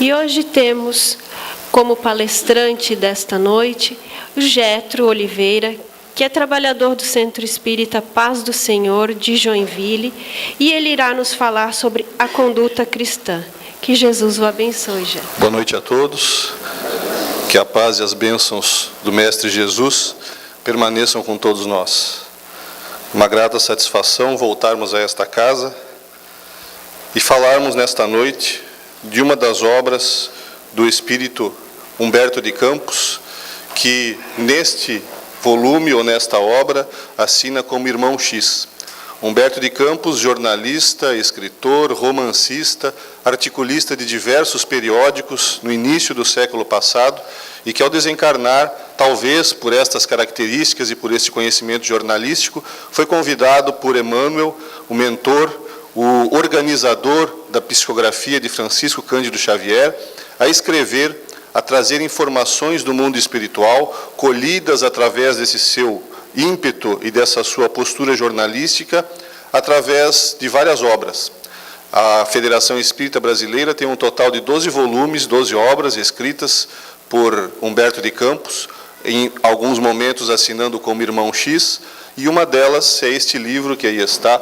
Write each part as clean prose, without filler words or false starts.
E hoje temos como palestrante desta noite o Getro Oliveira, que é trabalhador do Centro Espírita Paz do Senhor de Joinville, e ele irá nos falar sobre a conduta cristã. Que Jesus o abençoe, Getro. Boa noite a todos. Que a paz e as bênçãos do Mestre Jesus permaneçam com todos nós. Uma grata satisfação voltarmos a esta casa e falarmos nesta noite de uma das obras do Espírito Humberto de Campos, que neste volume ou nesta obra assina como Irmão X. Humberto de Campos, jornalista, escritor, romancista, articulista de diversos periódicos no início do século passado e que, ao desencarnar, talvez por estas características e por este conhecimento jornalístico, foi convidado por Emmanuel, o mentor, o organizador da psicografia de Francisco Cândido Xavier, a escrever, a trazer informações do mundo espiritual, colhidas através desse seu ímpeto e dessa sua postura jornalística, através de várias obras. A Federação Espírita Brasileira tem um total de 12 volumes, 12 obras escritas por Humberto de Campos, em alguns momentos assinando como Irmão X, e uma delas é este livro que aí está,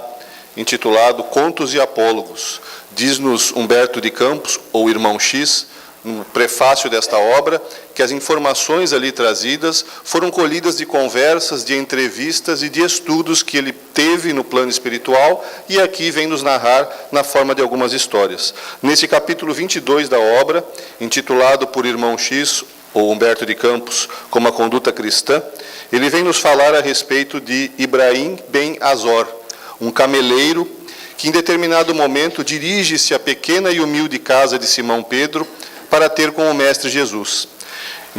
intitulado Contos e Apólogos. Diz-nos Humberto de Campos, ou Irmão X, no prefácio desta obra, que as informações ali trazidas foram colhidas de conversas, de entrevistas e de estudos que ele teve no plano espiritual e aqui vem nos narrar na forma de algumas histórias. Nesse capítulo 22 da obra, intitulado por Irmão X, ou Humberto de Campos, como a conduta cristã, ele vem nos falar a respeito de Ibrahim Ben Azor, um cameleiro que em determinado momento dirige-se à pequena e humilde casa de Simão Pedro para ter com o Mestre Jesus.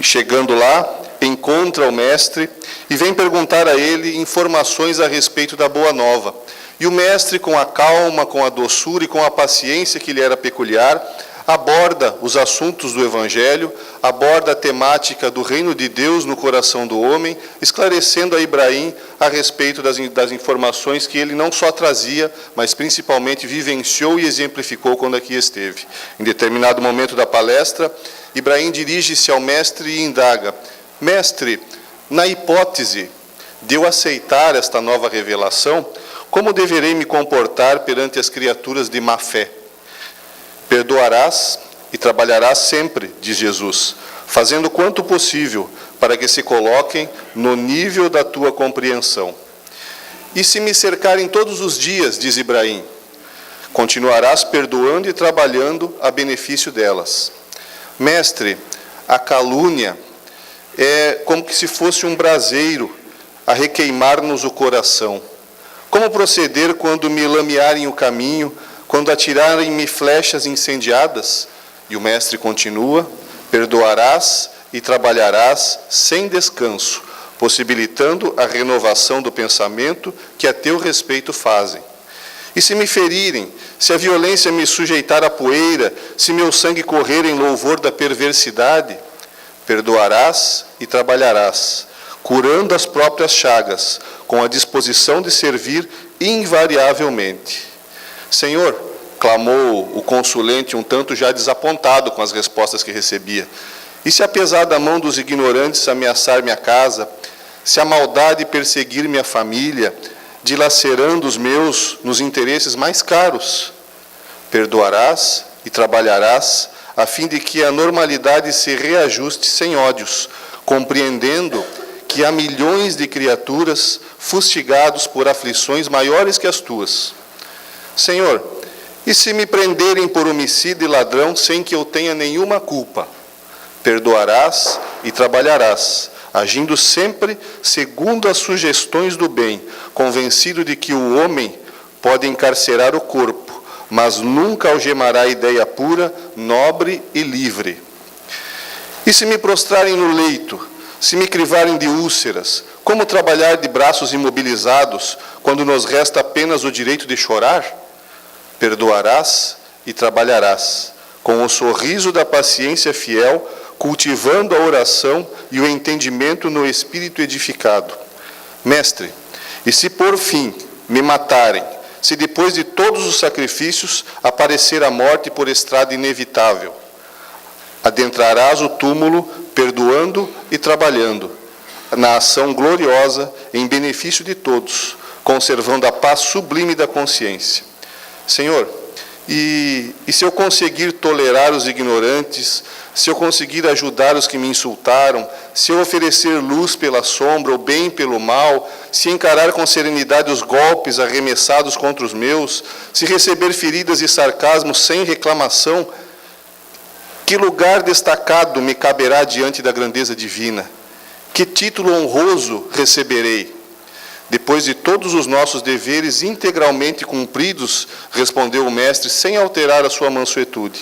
Chegando lá, encontra o Mestre e vem perguntar a ele informações a respeito da Boa Nova. E o Mestre, com a calma, com a doçura e com a paciência que lhe era peculiar, aborda os assuntos do Evangelho, aborda a temática do reino de Deus no coração do homem, esclarecendo a Ibrahim a respeito das informações que ele não só trazia, mas principalmente vivenciou e exemplificou quando aqui esteve. Em determinado momento da palestra, Ibrahim dirige-se ao Mestre e indaga: Mestre, na hipótese de eu aceitar esta nova revelação, como deverei me comportar perante as criaturas de má fé? Perdoarás e trabalharás sempre, diz Jesus, fazendo quanto possível para que se coloquem no nível da tua compreensão. E se me cercarem todos os dias, diz Ibrahim, continuarás perdoando e trabalhando a benefício delas. Mestre, a calúnia é como que se fosse um braseiro a requeimar-nos o coração. Como proceder quando me lamearem o caminho, quando atirarem-me flechas incendiadas? E o Mestre continua: perdoarás e trabalharás sem descanso, possibilitando a renovação do pensamento que a teu respeito fazem. E se me ferirem, se a violência me sujeitar à poeira, se meu sangue correr em louvor da perversidade, perdoarás e trabalharás, curando as próprias chagas, com a disposição de servir invariavelmente. Senhor, clamou o consulente um tanto já desapontado com as respostas que recebia, e se apesar da mão dos ignorantes ameaçar minha casa, se a maldade perseguir minha família, dilacerando os meus nos interesses mais caros, perdoarás e trabalharás a fim de que a normalidade se reajuste sem ódios, compreendendo que há milhões de criaturas fustigados por aflições maiores que as tuas. Senhor, e se me prenderem por homicida e ladrão sem que eu tenha nenhuma culpa? Perdoarás e trabalharás, agindo sempre segundo as sugestões do bem, convencido de que o homem pode encarcerar o corpo, mas nunca algemará a ideia pura, nobre e livre. E se me prostrarem no leito, se me crivarem de úlceras, como trabalhar de braços imobilizados, quando nos resta apenas o direito de chorar? Perdoarás e trabalharás, com o sorriso da paciência fiel, cultivando a oração e o entendimento no espírito edificado. Mestre, e se por fim me matarem, se depois de todos os sacrifícios aparecer a morte por estrada inevitável, Adentrarás o túmulo, perdoando e trabalhando, na ação gloriosa, em benefício de todos, conservando a paz sublime da consciência. Senhor, e se eu conseguir tolerar os ignorantes, se eu conseguir ajudar os que me insultaram, se eu oferecer luz pela sombra, o bem pelo mal, se encarar com serenidade os golpes arremessados contra os meus, se receber feridas e sarcasmos sem reclamação, que lugar destacado me caberá diante da grandeza divina? Que título honroso receberei? Depois de todos os nossos deveres integralmente cumpridos, respondeu o mestre, sem alterar a sua mansuetude,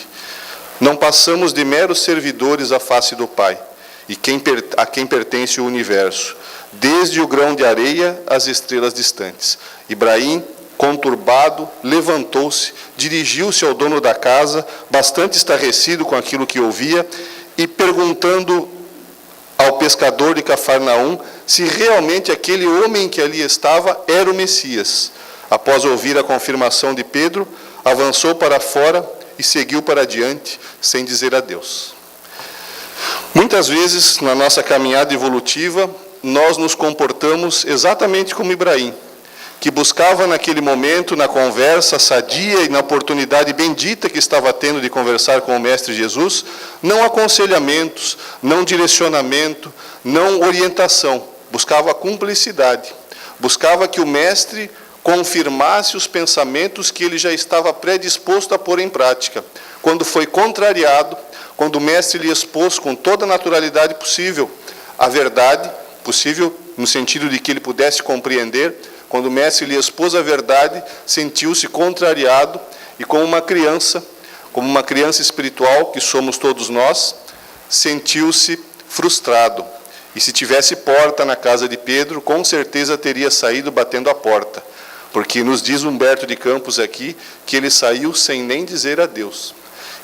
não passamos de meros servidores à face do Pai, e a quem pertence o universo, desde o grão de areia às estrelas distantes. Ibrahim, conturbado, levantou-se, dirigiu-se ao dono da casa, bastante estarrecido com aquilo que ouvia, e perguntando ao pescador de Cafarnaum se realmente aquele homem que ali estava era o Messias. Após ouvir a confirmação de Pedro, avançou para fora e seguiu para adiante, sem dizer adeus. Muitas vezes, na nossa caminhada evolutiva, nós nos comportamos exatamente como Ibrahim, que buscava naquele momento, na conversa sadia e na oportunidade bendita que estava tendo de conversar com o Mestre Jesus, não aconselhamentos, não direcionamento, não orientação, buscava cumplicidade, buscava que o Mestre confirmasse os pensamentos que ele já estava predisposto a pôr em prática. Quando foi contrariado, quando o Mestre lhe expôs com toda a naturalidade possível a verdade, possível no sentido de que ele pudesse compreender, quando o Mestre lhe expôs a verdade, sentiu-se contrariado e como uma criança espiritual, que somos todos nós, sentiu-se frustrado. E se tivesse porta na casa de Pedro, com certeza teria saído batendo a porta, porque nos diz Humberto de Campos aqui que ele saiu sem nem dizer adeus.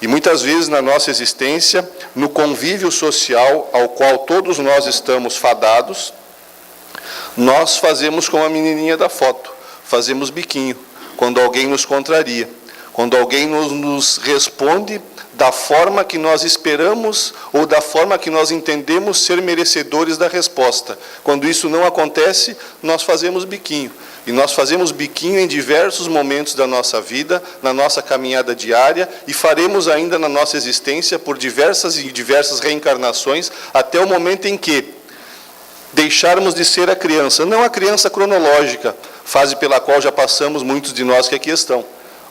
E muitas vezes na nossa existência, no convívio social ao qual todos nós estamos fadados, nós fazemos como a menininha da foto, fazemos biquinho, quando alguém nos contraria, quando alguém nos responde da forma que nós esperamos ou da forma que nós entendemos ser merecedores da resposta. Quando isso não acontece, nós fazemos biquinho. E nós fazemos biquinho em diversos momentos da nossa vida, na nossa caminhada diária, e faremos ainda na nossa existência por diversas reencarnações, até o momento em que deixarmos de ser a criança, não a criança cronológica, fase pela qual já passamos muitos de nós que aqui estão,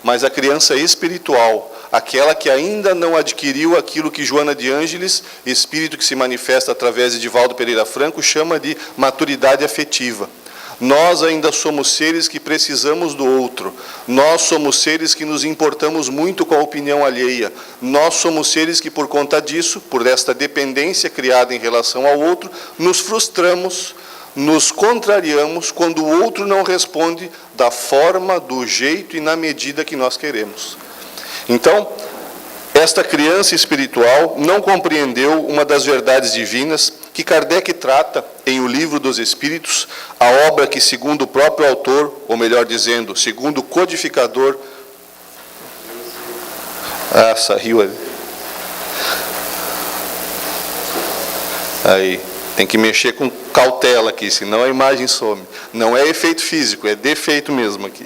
mas a criança espiritual, aquela que ainda não adquiriu aquilo que Joana de Ângeles, espírito que se manifesta através de Divaldo Pereira Franco, chama de maturidade afetiva. Nós ainda somos seres que precisamos do outro. Nós somos seres que nos importamos muito com a opinião alheia. Nós somos seres que, por conta disso, por esta dependência criada em relação ao outro, nos frustramos, nos contrariamos quando o outro não responde da forma, do jeito e na medida que nós queremos. Então, esta criança espiritual não compreendeu uma das verdades divinas que Kardec trata em O Livro dos Espíritos, a obra que, segundo o próprio autor, ou melhor dizendo, segundo o codificador... saiu ali. Aí, tem que mexer com cautela aqui, senão a imagem some. Não é efeito físico, é defeito mesmo aqui.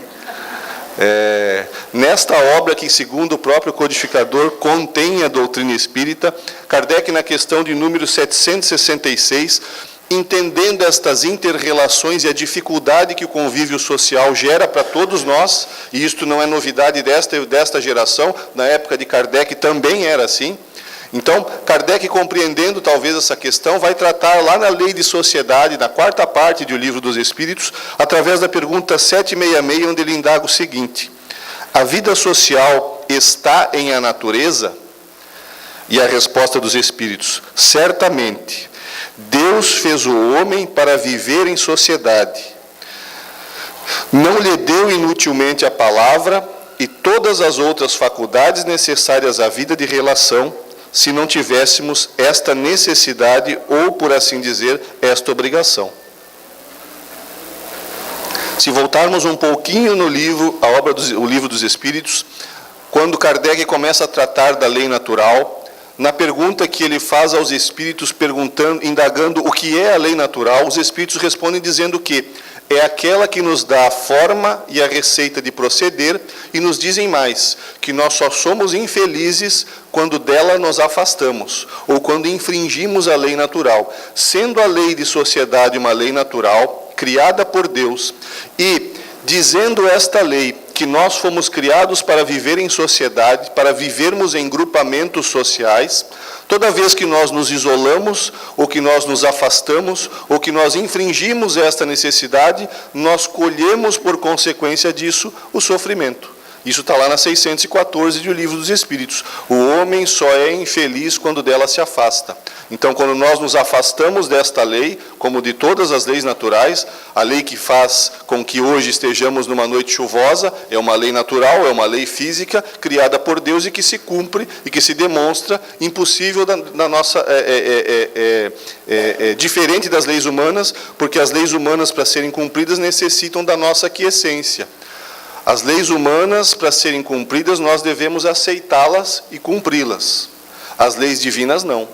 Nesta obra que, segundo o próprio codificador, contém a doutrina espírita, Kardec, na questão de número 766, entendendo estas inter-relações e a dificuldade que o convívio social gera para todos nós, e isto não é novidade desta geração, na época de Kardec também era assim. Então, Kardec, compreendendo talvez essa questão, vai tratar lá na Lei de Sociedade, na quarta parte do Livro dos Espíritos, através da pergunta 766, onde ele indaga o seguinte: a vida social está em a natureza? E a resposta dos Espíritos: certamente. Deus fez o homem para viver em sociedade. Não lhe deu inutilmente a palavra e todas as outras faculdades necessárias à vida de relação, se não tivéssemos esta necessidade ou, por assim dizer, esta obrigação. Se voltarmos um pouquinho no livro, o Livro dos Espíritos, quando Kardec começa a tratar da lei natural, na pergunta que ele faz aos espíritos, indagando o que é a lei natural, os espíritos respondem dizendo que é aquela que nos dá a forma e a receita de proceder, e nos dizem mais, que nós só somos infelizes quando dela nos afastamos, ou quando infringimos a lei natural. Sendo a lei de sociedade uma lei natural, criada por Deus, e dizendo esta lei que nós fomos criados para viver em sociedade, para vivermos em grupamentos sociais, toda vez que nós nos isolamos, ou que nós nos afastamos, ou que nós infringimos esta necessidade, nós colhemos por consequência disso o sofrimento. Isso está lá na 614 do Livro dos Espíritos. O homem só é infeliz quando dela se afasta. Então, quando nós nos afastamos desta lei, como de todas as leis naturais, a lei que faz com que hoje estejamos numa noite chuvosa, é uma lei natural, é uma lei física, criada por Deus e que se cumpre e que se demonstra impossível na nossa... diferente das leis humanas, porque as leis humanas, para serem cumpridas, necessitam da nossa aquiescência. As leis humanas, para serem cumpridas, nós devemos aceitá-las e cumpri-las. As leis divinas, não.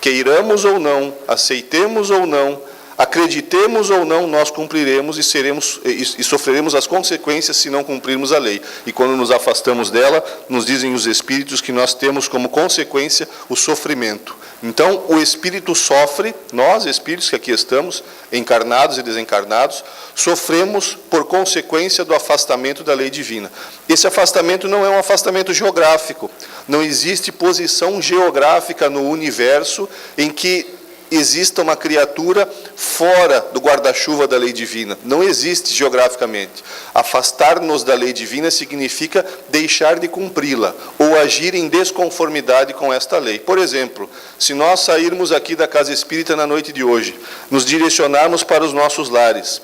Queiramos ou não, aceitemos ou não, acreditemos ou não, nós cumpriremos e sofreremos as consequências se não cumprirmos a lei. E quando nos afastamos dela, nos dizem os espíritos que nós temos como consequência o sofrimento. Então, o espírito sofre, nós, espíritos que aqui estamos, encarnados e desencarnados, sofremos por consequência do afastamento da lei divina. Esse afastamento não é um afastamento geográfico. Não existe posição geográfica no universo em que exista uma criatura fora do guarda-chuva da lei divina. Não existe geograficamente. Afastar-nos da lei divina significa deixar de cumpri-la ou agir em desconformidade com esta lei. Por exemplo, se nós sairmos aqui da casa espírita na noite de hoje, nos direcionarmos para os nossos lares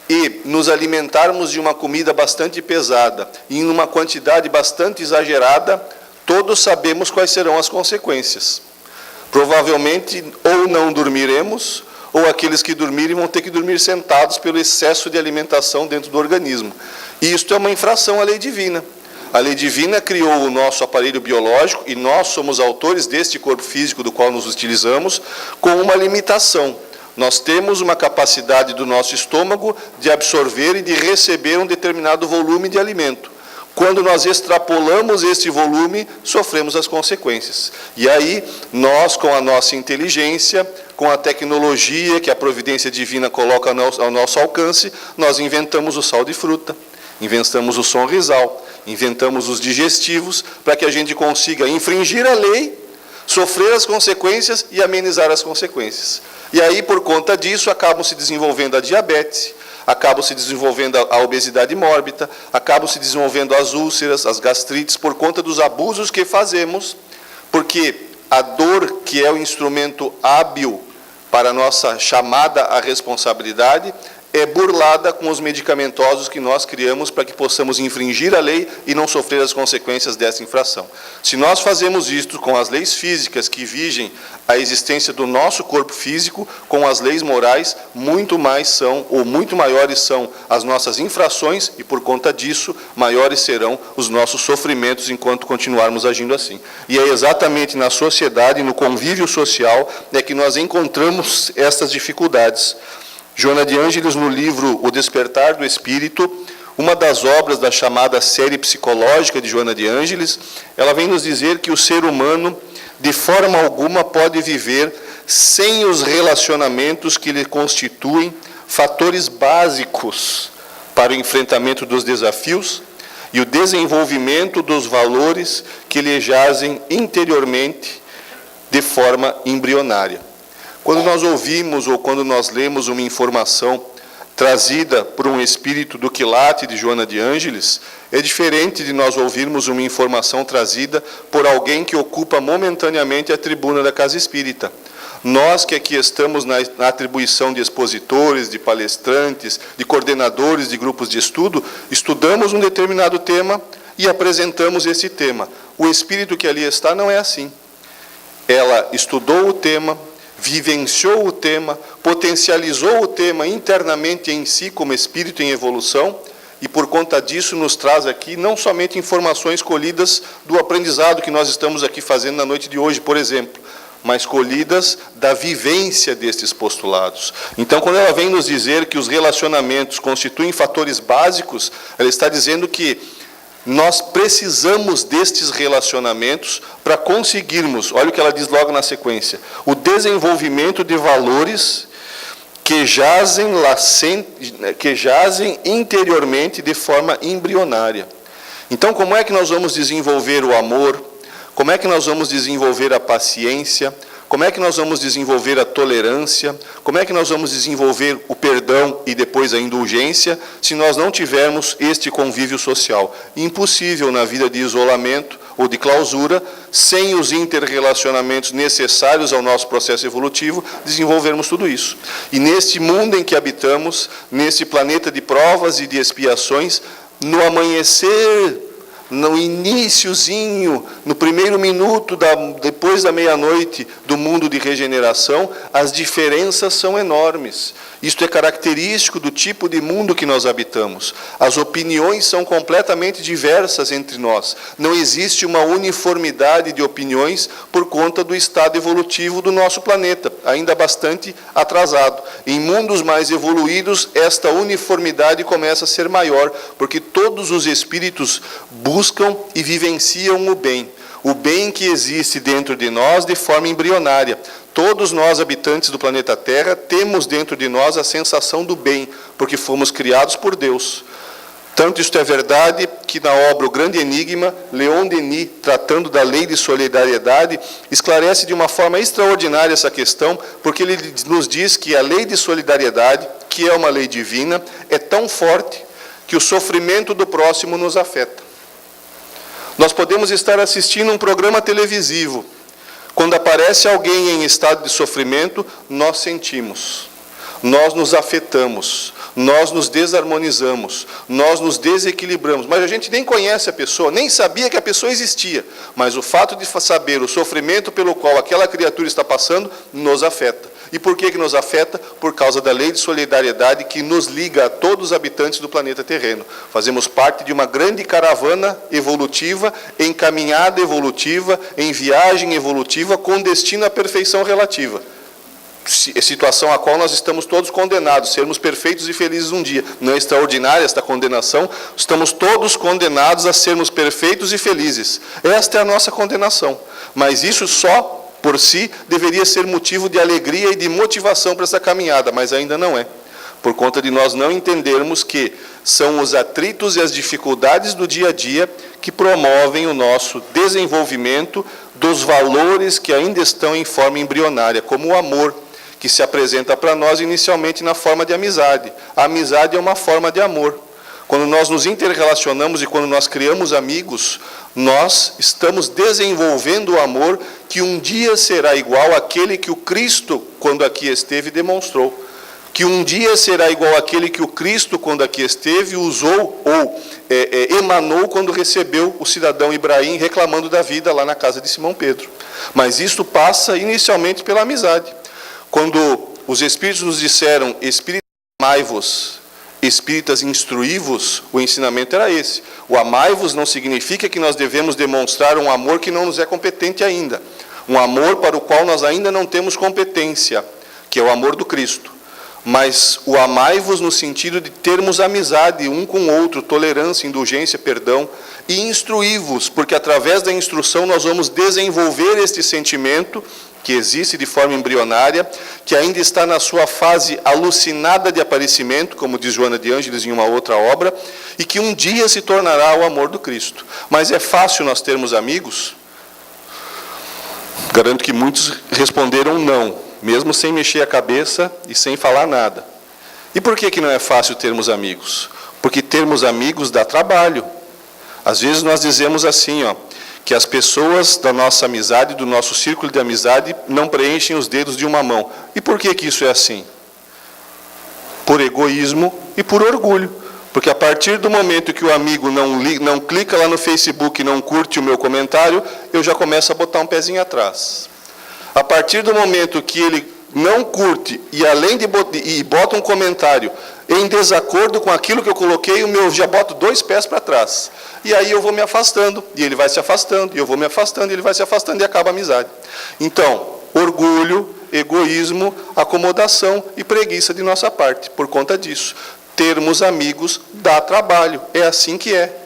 e nos alimentarmos de uma comida bastante pesada e em uma quantidade bastante exagerada, todos sabemos quais serão as consequências. Provavelmente, ou não dormiremos, ou aqueles que dormirem vão ter que dormir sentados pelo excesso de alimentação dentro do organismo. E isto é uma infração à lei divina. A lei divina criou o nosso aparelho biológico, e nós somos autores deste corpo físico do qual nos utilizamos, com uma limitação. Nós temos uma capacidade do nosso estômago de absorver e de receber um determinado volume de alimento. Quando nós extrapolamos esse volume, sofremos as consequências. E aí, nós, com a nossa inteligência, com a tecnologia que a providência divina coloca ao nosso alcance, nós inventamos o sal de fruta, inventamos o sonrisal, inventamos os digestivos, para que a gente consiga infringir a lei, sofrer as consequências e amenizar as consequências. E aí, por conta disso, acabam se desenvolvendo a diabetes, acabam se desenvolvendo a obesidade mórbida, acabam se desenvolvendo as úlceras, as gastrites, por conta dos abusos que fazemos, porque a dor, que é o instrumento hábil para a nossa chamada à responsabilidade, é burlada com os medicamentosos que nós criamos para que possamos infringir a lei e não sofrer as consequências dessa infração. Se nós fazemos isto com as leis físicas que vigem a existência do nosso corpo físico, com as leis morais, muito maiores são as nossas infrações e, por conta disso, maiores serão os nossos sofrimentos enquanto continuarmos agindo assim. E é exatamente na sociedade, no convívio social, que nós encontramos estas dificuldades. Joana de Ângeles, no livro O Despertar do Espírito, uma das obras da chamada série psicológica de Joana de Ângeles, ela vem nos dizer que o ser humano, de forma alguma, pode viver sem os relacionamentos que lhe constituem fatores básicos para o enfrentamento dos desafios e o desenvolvimento dos valores que lhe jazem interiormente de forma embrionária. Quando nós ouvimos ou quando nós lemos uma informação trazida por um espírito do quilate de Joana de Ângeles, é diferente de nós ouvirmos uma informação trazida por alguém que ocupa momentaneamente a tribuna da casa espírita. Nós que aqui estamos na atribuição de expositores, de palestrantes, de coordenadores de grupos de estudo, estudamos um determinado tema e apresentamos esse tema. O espírito que ali está não é assim. Ela estudou o tema, vivenciou o tema, potencializou o tema internamente em si como espírito em evolução e por conta disso nos traz aqui não somente informações colhidas do aprendizado que nós estamos aqui fazendo na noite de hoje, por exemplo, mas colhidas da vivência destes postulados. Então, quando ela vem nos dizer que os relacionamentos constituem fatores básicos, ela está dizendo que nós precisamos destes relacionamentos para conseguirmos, olha o que ela diz logo na sequência, o desenvolvimento de valores que jazem interiormente de forma embrionária. Então, como é que nós vamos desenvolver o amor? Como é que nós vamos desenvolver a paciência? Como é que nós vamos desenvolver a tolerância? Como é que nós vamos desenvolver o perdão e depois a indulgência, se nós não tivermos este convívio social? Impossível na vida de isolamento ou de clausura, sem os interrelacionamentos necessários ao nosso processo evolutivo, desenvolvermos tudo isso. E neste mundo em que habitamos, neste planeta de provas e de expiações, no amanhecer, no iniciozinho, no primeiro minuto, depois da meia-noite do mundo de regeneração, as diferenças são enormes. Isto é característico do tipo de mundo que nós habitamos. As opiniões são completamente diversas entre nós. Não existe uma uniformidade de opiniões por conta do estado evolutivo do nosso planeta, ainda bastante atrasado. Em mundos mais evoluídos, esta uniformidade começa a ser maior, porque todos os espíritos buscam e vivenciam o bem que existe dentro de nós de forma embrionária. Todos nós, habitantes do planeta Terra, temos dentro de nós a sensação do bem, porque fomos criados por Deus. Tanto isto é verdade que na obra O Grande Enigma, Leon Denis, tratando da lei de solidariedade, esclarece de uma forma extraordinária essa questão, porque ele nos diz que a lei de solidariedade, que é uma lei divina, é tão forte que o sofrimento do próximo nos afeta. Nós podemos estar assistindo um programa televisivo. Quando aparece alguém em estado de sofrimento, nós sentimos, nós nos afetamos, nós nos desarmonizamos, nós nos desequilibramos. Mas a gente nem conhece a pessoa, nem sabia que a pessoa existia. Mas o fato de saber o sofrimento pelo qual aquela criatura está passando, nos afeta. E por que nos afeta? Por causa da lei de solidariedade que nos liga a todos os habitantes do planeta terreno. Fazemos parte de uma grande caravana evolutiva, em caminhada evolutiva, em viagem evolutiva, com destino à perfeição relativa. Situação a qual nós estamos todos condenados, sermos perfeitos e felizes um dia. Não é extraordinária esta condenação? Estamos todos condenados a sermos perfeitos e felizes. Esta é a nossa condenação. Mas isso só por si, deveria ser motivo de alegria e de motivação para essa caminhada, mas ainda não é. Por conta de nós não entendermos que são os atritos e as dificuldades do dia a dia que promovem o nosso desenvolvimento dos valores que ainda estão em forma embrionária, como o amor, que se apresenta para nós inicialmente na forma de amizade. A amizade é uma forma de amor. Quando nós nos interrelacionamos e quando nós criamos amigos, nós estamos desenvolvendo o amor que um dia será igual àquele que o Cristo, quando aqui esteve, demonstrou. Que um dia será igual àquele que o Cristo, quando aqui esteve, usou ou emanou quando recebeu o cidadão Ibrahim reclamando da vida lá na casa de Simão Pedro. Mas isto passa inicialmente pela amizade. Quando os Espíritos nos disseram, Espíritas, amai-vos, Espíritas, instruí-vos, o ensinamento era esse. O amai-vos não significa que nós devemos demonstrar um amor que não nos é competente ainda. Um amor para o qual nós ainda não temos competência, que é o amor do Cristo. Mas o amai-vos no sentido de termos amizade um com o outro, tolerância, indulgência, perdão, e instruí-vos, porque através da instrução nós vamos desenvolver este sentimento que existe de forma embrionária, que ainda está na sua fase alucinada de aparecimento, como diz Joana de Ângeles em uma outra obra, e que um dia se tornará o amor do Cristo. Mas é fácil nós termos amigos? Garanto que muitos responderam não, mesmo sem mexer a cabeça e sem falar nada. E por que não é fácil termos amigos? Porque termos amigos dá trabalho. Às vezes nós dizemos assim, que as pessoas da nossa amizade, do nosso círculo de amizade, não preenchem os dedos de uma mão. E por que isso é assim? Por egoísmo e por orgulho. Porque a partir do momento que o amigo não clica lá no Facebook e não curte o meu comentário, eu já começo a botar um pezinho atrás. A partir do momento que ele não curte e além de bota um comentário, em desacordo com aquilo que eu coloquei, já boto 2 pés para trás. E aí eu vou me afastando, e ele vai se afastando, e eu vou me afastando, e ele vai se afastando, e acaba a amizade. Então, orgulho, egoísmo, acomodação e preguiça de nossa parte, por conta disso. Termos amigos dá trabalho, é assim que é.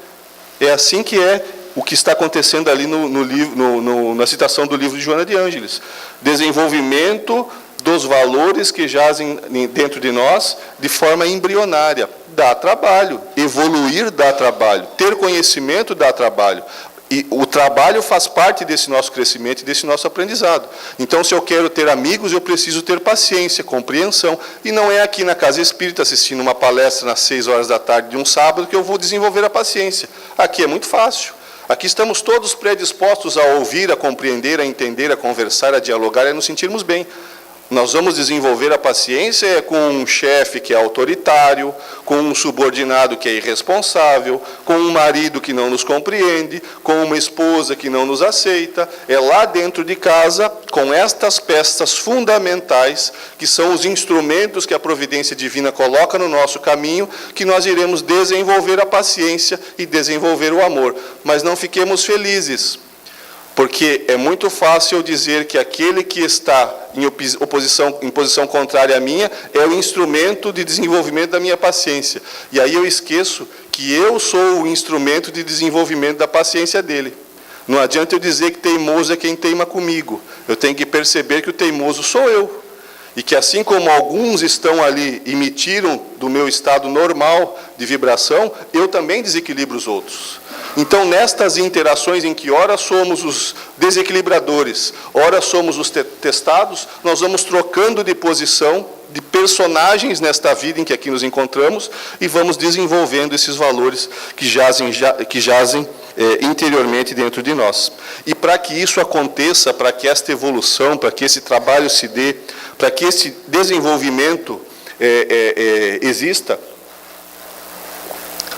É assim que é o que está acontecendo ali na citação do livro de Joana de Ângeles. Desenvolvimento dos valores que jazem dentro de nós de forma embrionária. Dá trabalho. Evoluir dá trabalho. Ter conhecimento dá trabalho. E o trabalho faz parte desse nosso crescimento e desse nosso aprendizado. Então, se eu quero ter amigos, eu preciso ter paciência, compreensão. E não é aqui na Casa Espírita, assistindo uma palestra nas 6 horas da tarde de um sábado, que eu vou desenvolver a paciência. Aqui é muito fácil. Aqui estamos todos predispostos a ouvir, a compreender, a entender, a conversar, a dialogar e a nos sentirmos bem. Nós vamos desenvolver a paciência com um chefe que é autoritário, com um subordinado que é irresponsável, com um marido que não nos compreende, com uma esposa que não nos aceita. É lá dentro de casa, com estas peças fundamentais, que são os instrumentos que a providência divina coloca no nosso caminho, que nós iremos desenvolver a paciência e desenvolver o amor. Mas não fiquemos felizes, porque é muito fácil eu dizer que aquele que está em posição contrária à minha é o instrumento de desenvolvimento da minha paciência. E aí eu esqueço que eu sou o instrumento de desenvolvimento da paciência dele. Não adianta eu dizer que teimoso é quem teima comigo. Eu tenho que perceber que o teimoso sou eu. E que assim como alguns estão ali e me tiram do meu estado normal de vibração, eu também desequilibro os outros. Então, nestas interações em que ora somos os desequilibradores, ora somos os testados, nós vamos trocando de posição, de personagens nesta vida em que aqui nos encontramos, e vamos desenvolvendo esses valores que jazem interiormente dentro de nós. E para que isso aconteça, para que esta evolução, para que esse trabalho se dê, para que esse desenvolvimento exista,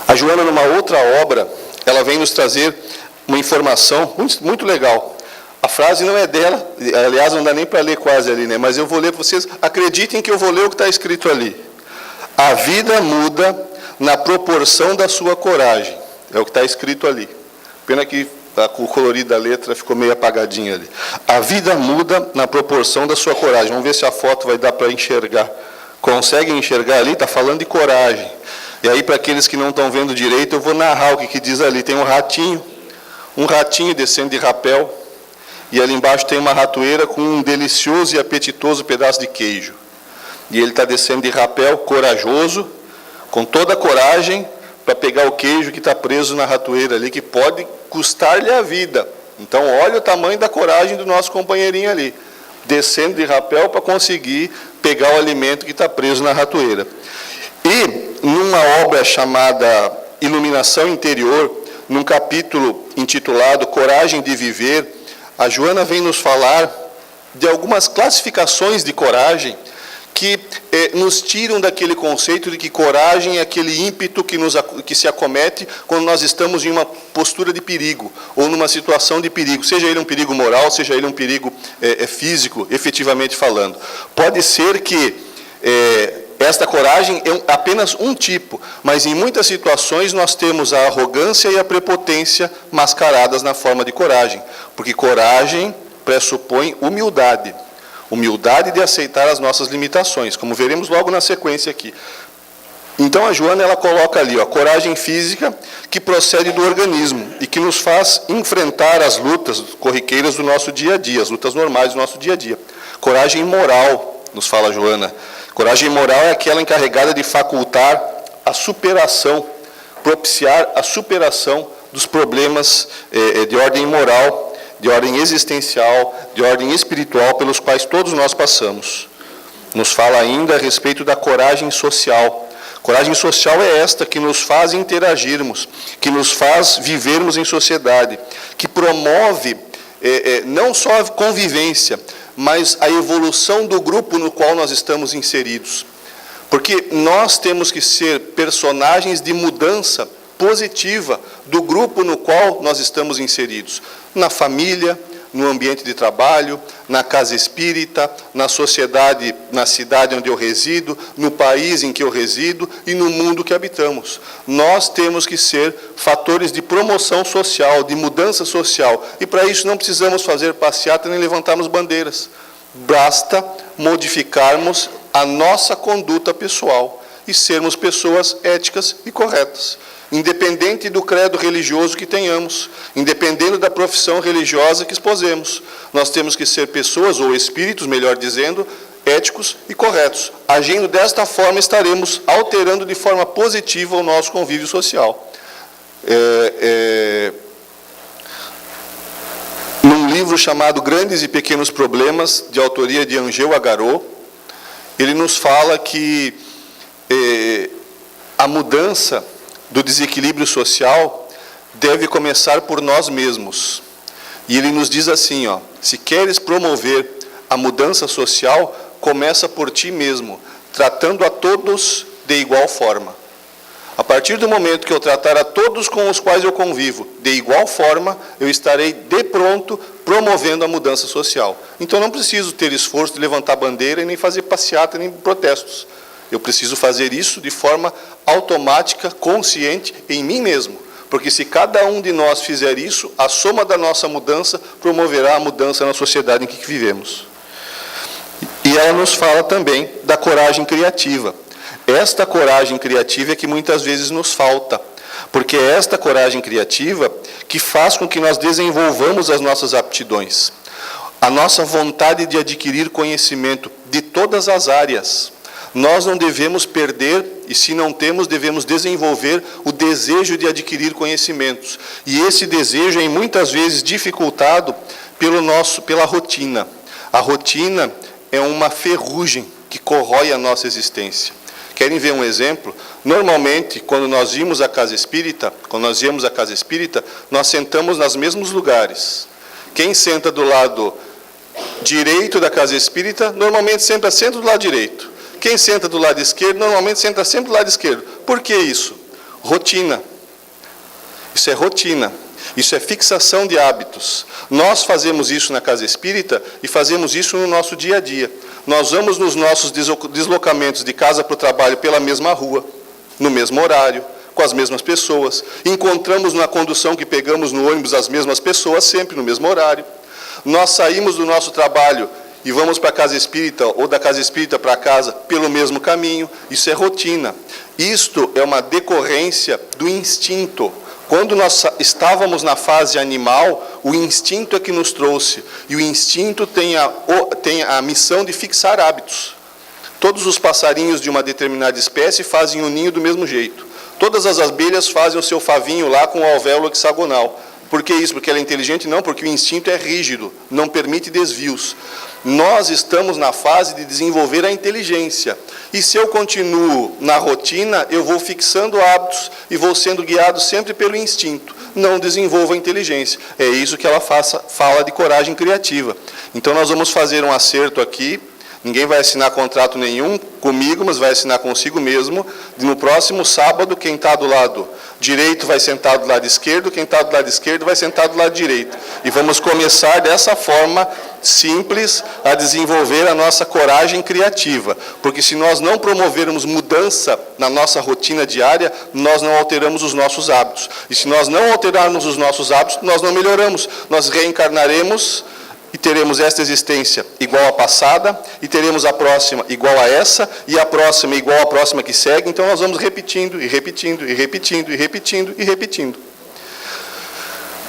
a Joana, numa outra obra, ela vem nos trazer uma informação muito legal. A frase não é dela, aliás, não dá nem para ler quase ali, né? Mas eu vou ler para vocês, acreditem que eu vou ler o que está escrito ali. A vida muda na proporção da sua coragem. É o que está escrito ali. Pena que o colorido da letra ficou meio apagadinho ali. A vida muda na proporção da sua coragem. Vamos ver se a foto vai dar para enxergar. Conseguem enxergar ali? Está falando de coragem. E aí, para aqueles que não estão vendo direito, eu vou narrar o que diz ali. Tem um ratinho descendo de rapel, e ali embaixo tem uma ratoeira com um delicioso e apetitoso pedaço de queijo. E ele está descendo de rapel, corajoso, com toda a coragem, para pegar o queijo que está preso na ratoeira ali, que pode custar-lhe a vida. Então, olha o tamanho da coragem do nosso companheirinho ali, descendo de rapel para conseguir pegar o alimento que está preso na ratoeira. E, numa obra chamada Iluminação Interior, num capítulo intitulado Coragem de Viver, a Joana vem nos falar de algumas classificações de coragem que nos tiram daquele conceito de que coragem é aquele ímpeto que se acomete quando nós estamos em uma postura de perigo, ou numa situação de perigo, seja ele um perigo moral, seja ele um perigo físico, efetivamente falando. Pode ser que esta coragem é apenas um tipo, mas em muitas situações nós temos a arrogância e a prepotência mascaradas na forma de coragem, porque coragem pressupõe humildade. Humildade de aceitar as nossas limitações, como veremos logo na sequência aqui. Então a Joana ela coloca ali, coragem física que procede do organismo e que nos faz enfrentar as lutas corriqueiras do nosso dia a dia, as lutas normais do nosso dia a dia. Coragem moral, nos fala a Joana. Coragem moral é aquela encarregada de facultar a superação, propiciar a superação dos problemas de ordem moral, de ordem existencial, de ordem espiritual, pelos quais todos nós passamos. Nos fala ainda a respeito da coragem social. Coragem social é esta que nos faz interagirmos, que nos faz vivermos em sociedade, que promove não só a convivência, mas a evolução do grupo no qual nós estamos inseridos. Porque nós temos que ser personagens de mudança positiva do grupo no qual nós estamos inseridos. Na família, no ambiente de trabalho, na casa espírita, na sociedade, na cidade onde eu resido, no país em que eu resido e no mundo que habitamos. Nós temos que ser fatores de promoção social, de mudança social, e para isso não precisamos fazer passeata nem levantarmos bandeiras. Basta modificarmos a nossa conduta pessoal e sermos pessoas éticas e corretas, independente do credo religioso que tenhamos, independente da profissão religiosa que esposemos. Nós temos que ser pessoas, ou espíritos, melhor dizendo, éticos e corretos. Agindo desta forma, estaremos alterando de forma positiva o nosso convívio social. Num livro chamado Grandes e Pequenos Problemas, de autoria de Angel Agarot, ele nos fala que a mudança do desequilíbrio social deve começar por nós mesmos. E ele nos diz assim, se queres promover a mudança social, começa por ti mesmo, tratando a todos de igual forma. A partir do momento que eu tratar a todos com os quais eu convivo de igual forma, eu estarei de pronto promovendo a mudança social. Então não preciso ter esforço de levantar bandeira e nem fazer passeata nem protestos. Eu preciso fazer isso de forma automática, consciente em mim mesmo. Porque se cada um de nós fizer isso, a soma da nossa mudança promoverá a mudança na sociedade em que vivemos. E ela nos fala também da coragem criativa. Esta coragem criativa é que muitas vezes nos falta. Porque é esta coragem criativa que faz com que nós desenvolvamos as nossas aptidões. A nossa vontade de adquirir conhecimento de todas as áreas. Nós não devemos perder, e se não temos, devemos desenvolver o desejo de adquirir conhecimentos. E esse desejo é muitas vezes dificultado pela rotina. A rotina é uma ferrugem que corrói a nossa existência. Querem ver um exemplo? Normalmente, quando nós íamos à casa espírita, nós sentamos nos mesmos lugares. Quem senta do lado direito da casa espírita, normalmente sempre assenta do lado direito. Quem senta do lado esquerdo, normalmente senta sempre do lado esquerdo. Por que isso? Rotina. Isso é rotina. Isso é fixação de hábitos. Nós fazemos isso na casa espírita e fazemos isso no nosso dia a dia. Nós vamos nos nossos deslocamentos de casa para o trabalho pela mesma rua, no mesmo horário, com as mesmas pessoas. Encontramos na condução que pegamos no ônibus as mesmas pessoas, sempre no mesmo horário. Nós saímos do nosso trabalho e vamos para a casa espírita, ou da casa espírita para casa, pelo mesmo caminho. Isso é rotina. Isto é uma decorrência do instinto. Quando nós estávamos na fase animal, o instinto é que nos trouxe. E o instinto tem a missão de fixar hábitos. Todos os passarinhos de uma determinada espécie fazem o ninho do mesmo jeito. Todas as abelhas fazem o seu favinho lá com o alvéolo hexagonal. Por que isso? Porque ela é inteligente? Não, porque o instinto é rígido, não permite desvios. Nós estamos na fase de desenvolver a inteligência. E se eu continuo na rotina, eu vou fixando hábitos e vou sendo guiado sempre pelo instinto. Não desenvolvo a inteligência. É isso que ela fala de coragem criativa. Então nós vamos fazer um acerto aqui. Ninguém vai assinar contrato nenhum comigo, mas vai assinar consigo mesmo. No próximo sábado, quem está do lado direito vai sentar do lado esquerdo, quem está do lado esquerdo vai sentar do lado direito. E vamos começar dessa forma simples a desenvolver a nossa coragem criativa. Porque se nós não promovermos mudança na nossa rotina diária, nós não alteramos os nossos hábitos. E se nós não alterarmos os nossos hábitos, nós não melhoramos. Nós reencarnaremos e teremos esta existência igual à passada, e teremos a próxima igual a essa, e a próxima igual à próxima que segue. Então nós vamos repetindo, e repetindo, e repetindo, e repetindo, e repetindo.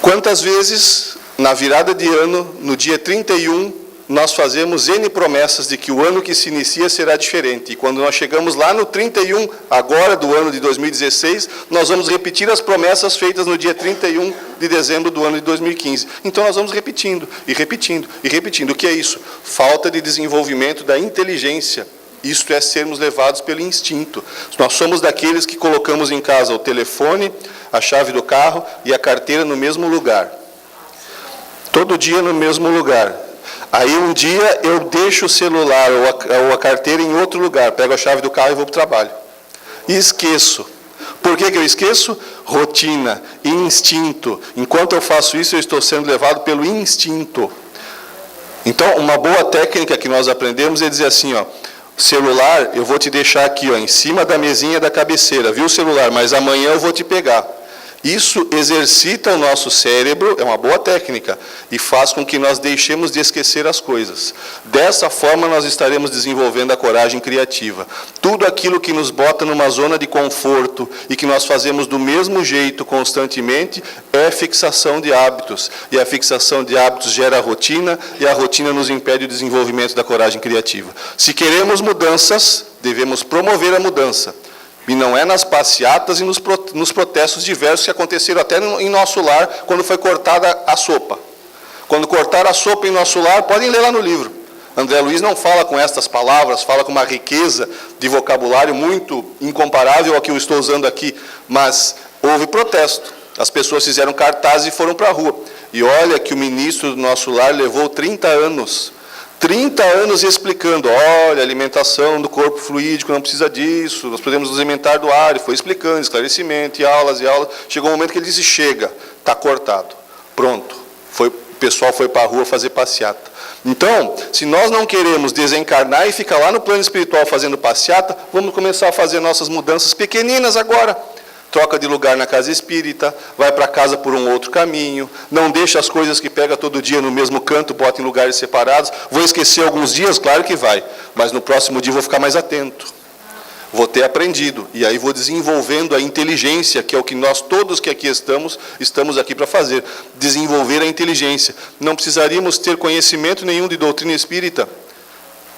Quantas vezes, na virada de ano, no dia 31, nós fazemos N promessas de que o ano que se inicia será diferente. E quando nós chegamos lá no 31, agora do ano de 2016, nós vamos repetir as promessas feitas no dia 31 de dezembro do ano de 2015. Então nós vamos repetindo, e repetindo, e repetindo. O que é isso? Falta de desenvolvimento da inteligência. Isto é sermos levados pelo instinto. Nós somos daqueles que colocamos em casa o telefone, a chave do carro e a carteira no mesmo lugar. Todo dia no mesmo lugar. Aí um dia eu deixo o celular ou a carteira em outro lugar, pego a chave do carro e vou para o trabalho. E esqueço. Por que eu esqueço? rotina, instinto. Enquanto eu faço isso, eu estou sendo levado pelo instinto. Então, uma boa técnica que nós aprendemos é dizer assim, ó, celular, eu vou te deixar aqui, ó, em cima da mesinha da cabeceira, viu, celular? Mas amanhã eu vou te pegar. Isso exercita o nosso cérebro, é uma boa técnica, e faz com que nós deixemos de esquecer as coisas. Dessa forma, nós estaremos desenvolvendo a coragem criativa. Tudo aquilo que nos bota numa zona de conforto e que nós fazemos do mesmo jeito constantemente é fixação de hábitos. E a fixação de hábitos gera rotina, e a rotina nos impede o desenvolvimento da coragem criativa. Se queremos mudanças, devemos promover a mudança. E não é nas passeatas e nos protestos diversos que aconteceram até em nosso lar, quando foi cortada a sopa. Quando cortaram a sopa em nosso lar, podem ler lá no livro. André Luiz não fala com estas palavras, fala com uma riqueza de vocabulário muito incomparável ao que eu estou usando aqui, mas houve protesto. As pessoas fizeram cartazes e foram para a rua. E olha que o ministro do nosso lar levou 30 anos. 30 anos explicando, olha, alimentação do corpo fluídico não precisa disso, nós podemos nos alimentar do ar, e foi explicando, esclarecimento, e aulas, chegou um momento que ele disse, chega, está cortado, pronto, o pessoal foi para a rua fazer passeata. Então, se nós não queremos desencarnar e ficar lá no plano espiritual fazendo passeata, vamos começar a fazer nossas mudanças pequeninas agora. Troca de lugar na casa espírita, vai para casa por um outro caminho, não deixa as coisas que pega todo dia no mesmo canto, bota em lugares separados. Vou esquecer alguns dias? Claro que vai, mas no próximo dia vou ficar mais atento. Vou ter aprendido, e aí vou desenvolvendo a inteligência, que é o que nós todos que aqui estamos aqui para fazer, desenvolver a inteligência. Não precisaríamos ter conhecimento nenhum de doutrina espírita.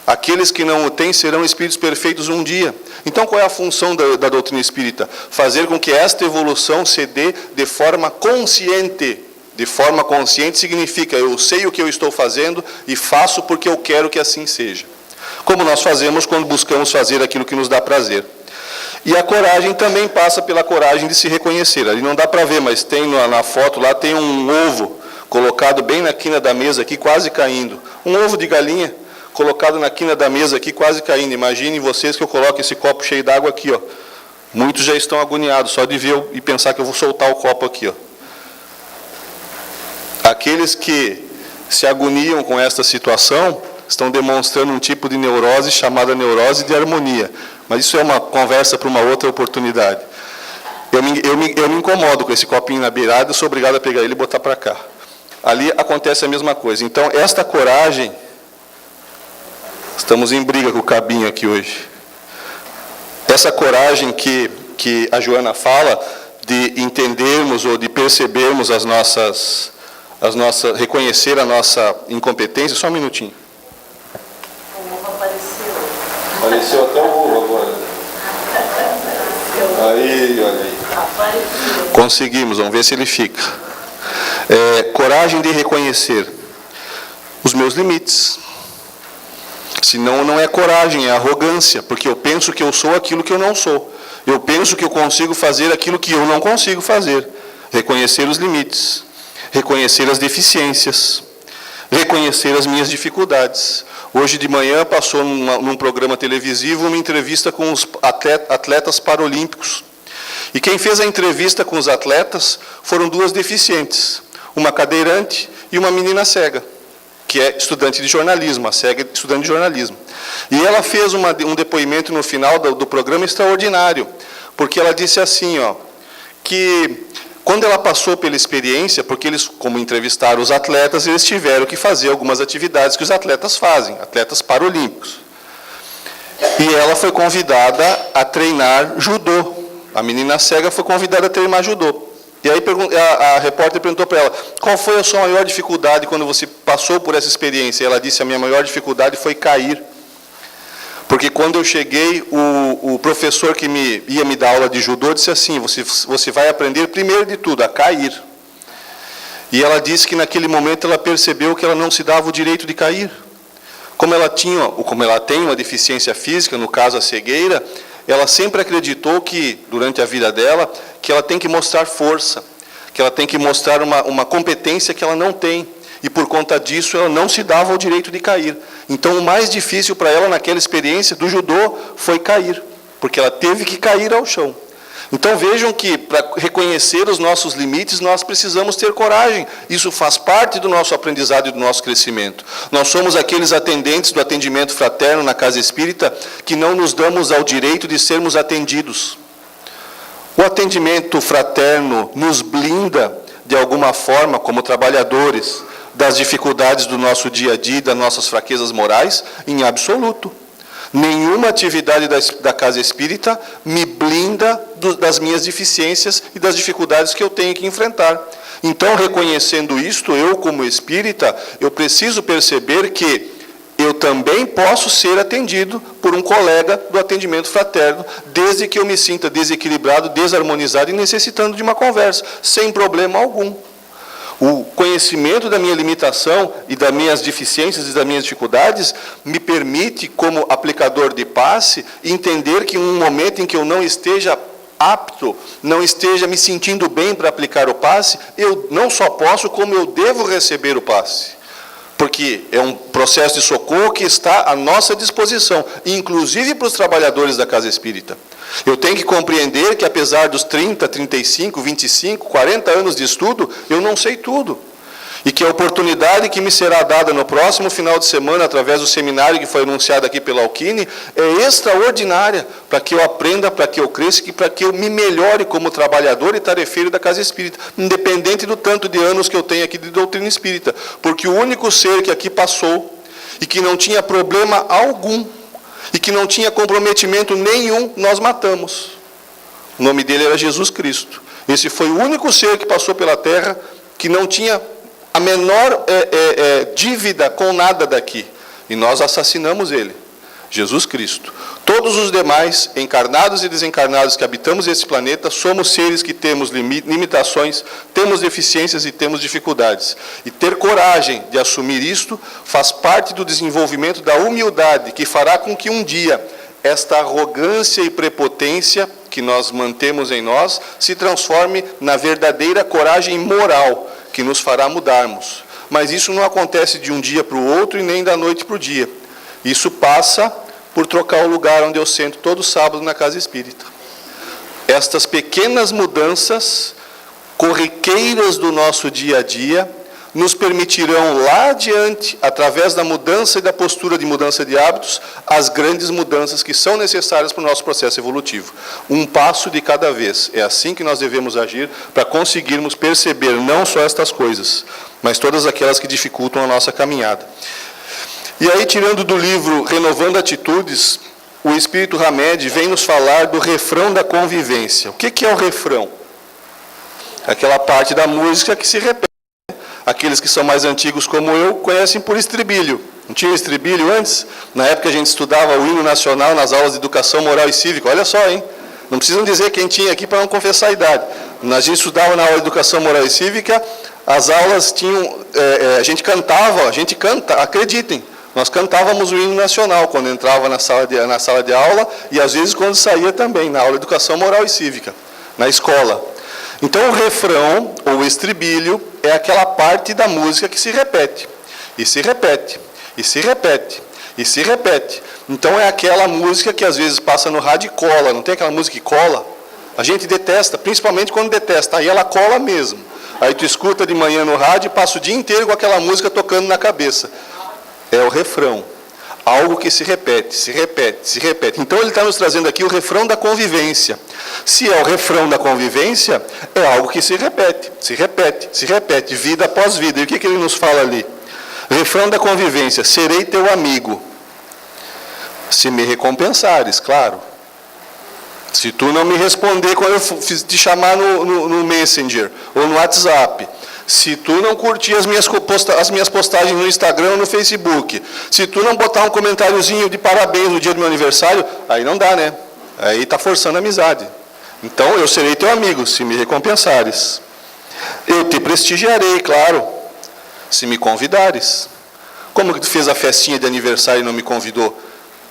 Aqueles que não o têm serão espíritos perfeitos um dia. Então, qual é a função da doutrina espírita? Fazer com que esta evolução se dê de forma consciente. De forma consciente significa, eu sei o que eu estou fazendo e faço porque eu quero que assim seja. Como nós fazemos quando buscamos fazer aquilo que nos dá prazer. E a coragem também passa pela coragem de se reconhecer. Ali não dá para ver, mas tem na foto lá, tem um ovo colocado bem na quina da mesa aqui, quase caindo. Um ovo de galinha colocado na quina da mesa aqui, quase caindo. Imaginem vocês que eu coloco esse copo cheio d'água aqui, ó. Muitos já estão agoniados, só de ver e pensar que eu vou soltar o copo aqui, ó. Aqueles que se agoniam com esta situação estão demonstrando um tipo de neurose chamada neurose de harmonia. Mas isso é uma conversa para uma outra oportunidade. Eu me incomodo com esse copinho na beirada, eu sou obrigado a pegar ele e botar para cá. Ali acontece a mesma coisa. Então, esta coragem... Estamos em briga com o cabinho aqui hoje. Essa coragem que a Joana fala, de entendermos ou de percebermos reconhecer a nossa incompetência. Só um minutinho. O ovo apareceu. Apareceu até o ovo agora. Aí, olha aí. Apareceu. Conseguimos, vamos ver se ele fica. Coragem de reconhecer os meus limites. Senão não é coragem, é arrogância, porque eu penso que eu sou aquilo que eu não sou. Eu penso que eu consigo fazer aquilo que eu não consigo fazer. Reconhecer os limites, reconhecer as deficiências, reconhecer as minhas dificuldades. Hoje de manhã passou num programa televisivo uma entrevista com os atletas paralímpicos. E quem fez a entrevista com os atletas foram duas deficientes, uma cadeirante e uma menina cega, que é estudante de jornalismo, a cega é estudante de jornalismo. E ela fez um depoimento no final do programa extraordinário, porque ela disse assim, ó, que quando ela passou pela experiência, porque eles, como entrevistaram os atletas, eles tiveram que fazer algumas atividades que os atletas fazem, atletas paralímpicos. E ela foi convidada a treinar judô. A menina cega foi convidada a treinar judô. E aí a repórter perguntou para ela, qual foi a sua maior dificuldade quando você passou por essa experiência? E ela disse, a minha maior dificuldade foi cair. Porque quando eu cheguei, o professor que ia me dar aula de judô disse assim, você vai aprender primeiro de tudo, a cair. E ela disse que naquele momento ela percebeu que ela não se dava o direito de cair. Como ela tem uma deficiência física, no caso a cegueira, ela sempre acreditou que, durante a vida dela, que ela tem que mostrar força, que ela tem que mostrar uma competência que ela não tem. E por conta disso, ela não se dava o direito de cair. Então, o mais difícil para ela, naquela experiência do judô, foi cair. Porque ela teve que cair ao chão. Então vejam que para reconhecer os nossos limites, nós precisamos ter coragem. Isso faz parte do nosso aprendizado e do nosso crescimento. Nós somos aqueles atendentes do atendimento fraterno na casa espírita que não nos damos ao direito de sermos atendidos. O atendimento fraterno nos blinda, de alguma forma, como trabalhadores, das dificuldades do nosso dia a dia, das nossas fraquezas morais, em absoluto. Nenhuma atividade da casa espírita me blinda das minhas deficiências e das dificuldades que eu tenho que enfrentar. Então, reconhecendo isto, eu como espírita, eu preciso perceber que eu também posso ser atendido por um colega do atendimento fraterno, desde que eu me sinta desequilibrado, desarmonizado e necessitando de uma conversa, sem problema algum. O conhecimento da minha limitação e das minhas deficiências e das minhas dificuldades me permite, como aplicador de passe, entender que em um momento em que eu não esteja apto, não esteja me sentindo bem para aplicar o passe, eu não só posso, como eu devo receber o passe. Porque é um processo de socorro que está à nossa disposição, inclusive para os trabalhadores da casa espírita. Eu tenho que compreender que, apesar dos 30, 35, 25, 40 anos de estudo, eu não sei tudo. E que a oportunidade que me será dada no próximo final de semana, através do seminário que foi anunciado aqui pela Alquine, é extraordinária para que eu aprenda, para que eu cresça e para que eu me melhore como trabalhador e tarefeiro da casa espírita, independente do tanto de anos que eu tenho aqui de doutrina espírita. Porque o único ser que aqui passou e que não tinha problema algum, e que não tinha comprometimento nenhum, nós matamos. O nome dele era Jesus Cristo. Esse foi o único ser que passou pela terra que não tinha a menor dívida com nada daqui. E nós assassinamos ele, Jesus Cristo. Todos os demais, encarnados e desencarnados que habitamos esse planeta, somos seres que temos limitações, temos deficiências e temos dificuldades. E ter coragem de assumir isto faz parte do desenvolvimento da humildade, que fará com que um dia esta arrogância e prepotência que nós mantemos em nós se transforme na verdadeira coragem moral, que nos fará mudarmos. Mas isso não acontece de um dia para o outro e nem da noite para o dia. Isso passa por trocar o lugar onde eu sento todo sábado na casa espírita. Estas pequenas mudanças, corriqueiras do nosso dia a dia, nos permitirão lá adiante, através da mudança e da postura de mudança de hábitos, as grandes mudanças que são necessárias para o nosso processo evolutivo. Um passo de cada vez. É assim que nós devemos agir para conseguirmos perceber não só estas coisas, mas todas aquelas que dificultam a nossa caminhada. E aí, tirando do livro Renovando Atitudes, o Espírito Hamed vem nos falar do refrão da convivência. O que é o refrão? Aquela parte da música que se repete. Aqueles que são mais antigos como eu conhecem por estribilho. Não tinha estribilho antes? Na época a gente estudava o hino nacional nas aulas de educação moral e cívica. Olha só, hein? Não precisam dizer quem tinha aqui para não confessar a idade. A gente estudava na aula de educação moral e cívica, as aulas tinham... a gente canta, acreditem. Nós cantávamos o hino nacional quando entrava na sala de aula e às vezes quando saía também, na aula de educação moral e cívica, na escola. Então o refrão, ou o estribilho, é aquela parte da música que se repete, e se repete, e se repete, e se repete. Então é aquela música que às vezes passa no rádio e cola, não tem aquela música que cola? A gente detesta, principalmente quando detesta, aí ela cola mesmo. Aí tu escuta de manhã no rádio e passa o dia inteiro com aquela música tocando na cabeça. É o refrão. Algo que se repete, se repete, se repete. Então ele está nos trazendo aqui o refrão da convivência. Se é o refrão da convivência, é algo que se repete, se repete, se repete, vida após vida. E o que ele nos fala ali? Refrão da convivência, serei teu amigo, se me recompensares, claro. Se tu não me responder quando eu te chamar no Messenger ou no WhatsApp, se tu não curtir as minhas postagens no Instagram ou no Facebook, se tu não botar um comentáriozinho de parabéns no dia do meu aniversário, aí não dá, né? Aí está forçando a amizade. Então, eu serei teu amigo, se me recompensares. Eu te prestigiarei, claro, se me convidares. Como que tu fez a festinha de aniversário e não me convidou?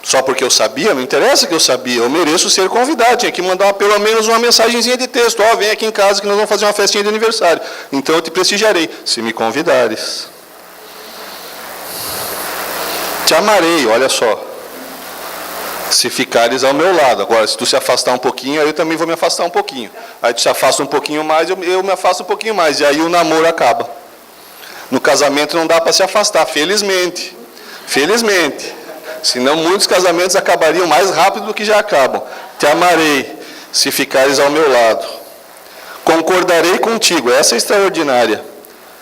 Só porque eu sabia? Não interessa que eu sabia, eu mereço ser convidado. Tinha que mandar pelo menos uma mensagenzinha de texto. Vem aqui em casa que nós vamos fazer uma festinha de aniversário. Então eu te prestigiarei, se me convidares. Te amarei, olha só. Se ficares ao meu lado. Agora, se tu se afastar um pouquinho, aí eu também vou me afastar um pouquinho. Aí tu se afasta um pouquinho mais, eu me afasto um pouquinho mais. E aí o namoro acaba. No casamento não dá para se afastar, felizmente. Felizmente. Senão muitos casamentos acabariam mais rápido do que já acabam. Te amarei, se ficares ao meu lado. Concordarei contigo. Essa é extraordinária.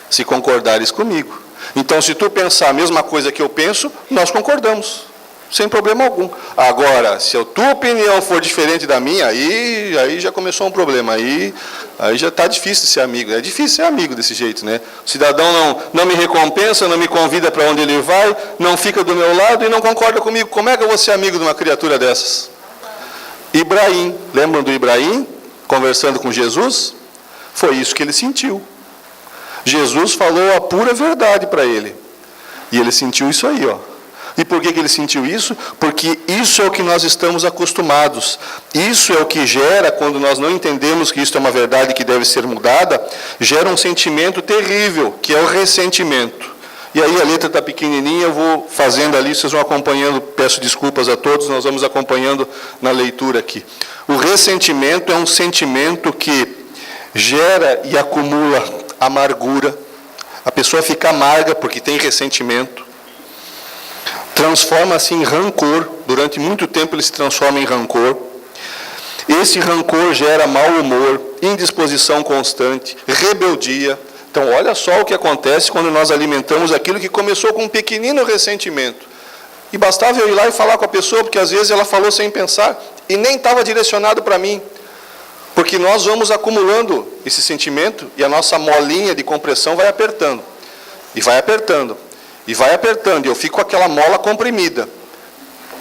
Se concordares comigo. Então, se tu pensar a mesma coisa que eu penso, nós concordamos. Sem problema algum. Agora, se a tua opinião for diferente da minha, aí já começou um problema. Aí já está difícil ser amigo. É difícil ser amigo desse jeito, né? O cidadão não me recompensa, não me convida para onde ele vai, não fica do meu lado e não concorda comigo. Como é que eu vou ser amigo de uma criatura dessas? Ibrahim. Lembram do Ibrahim conversando com Jesus? Foi isso que ele sentiu. Jesus falou a pura verdade para ele. E ele sentiu isso aí, ó. E por que ele sentiu isso? Porque isso é o que nós estamos acostumados. Isso é o que gera, quando nós não entendemos que isso é uma verdade que deve ser mudada, gera um sentimento terrível, que é o ressentimento. E aí a letra está pequenininha, eu vou fazendo ali, vocês vão acompanhando, peço desculpas a todos, nós vamos acompanhando na leitura aqui. O ressentimento é um sentimento que gera e acumula amargura. A pessoa fica amarga porque tem ressentimento. Transforma-se em rancor. Durante muito tempo ele se transforma em rancor. Esse rancor gera mau humor, indisposição constante, rebeldia. Então, olha só o que acontece quando nós alimentamos aquilo que começou com um pequenino ressentimento. E bastava eu ir lá e falar com a pessoa, porque às vezes ela falou sem pensar e nem estava direcionado para mim. Porque nós vamos acumulando esse sentimento e a nossa molinha de compressão vai apertando. E vai apertando. E vai apertando, e eu fico com aquela mola comprimida,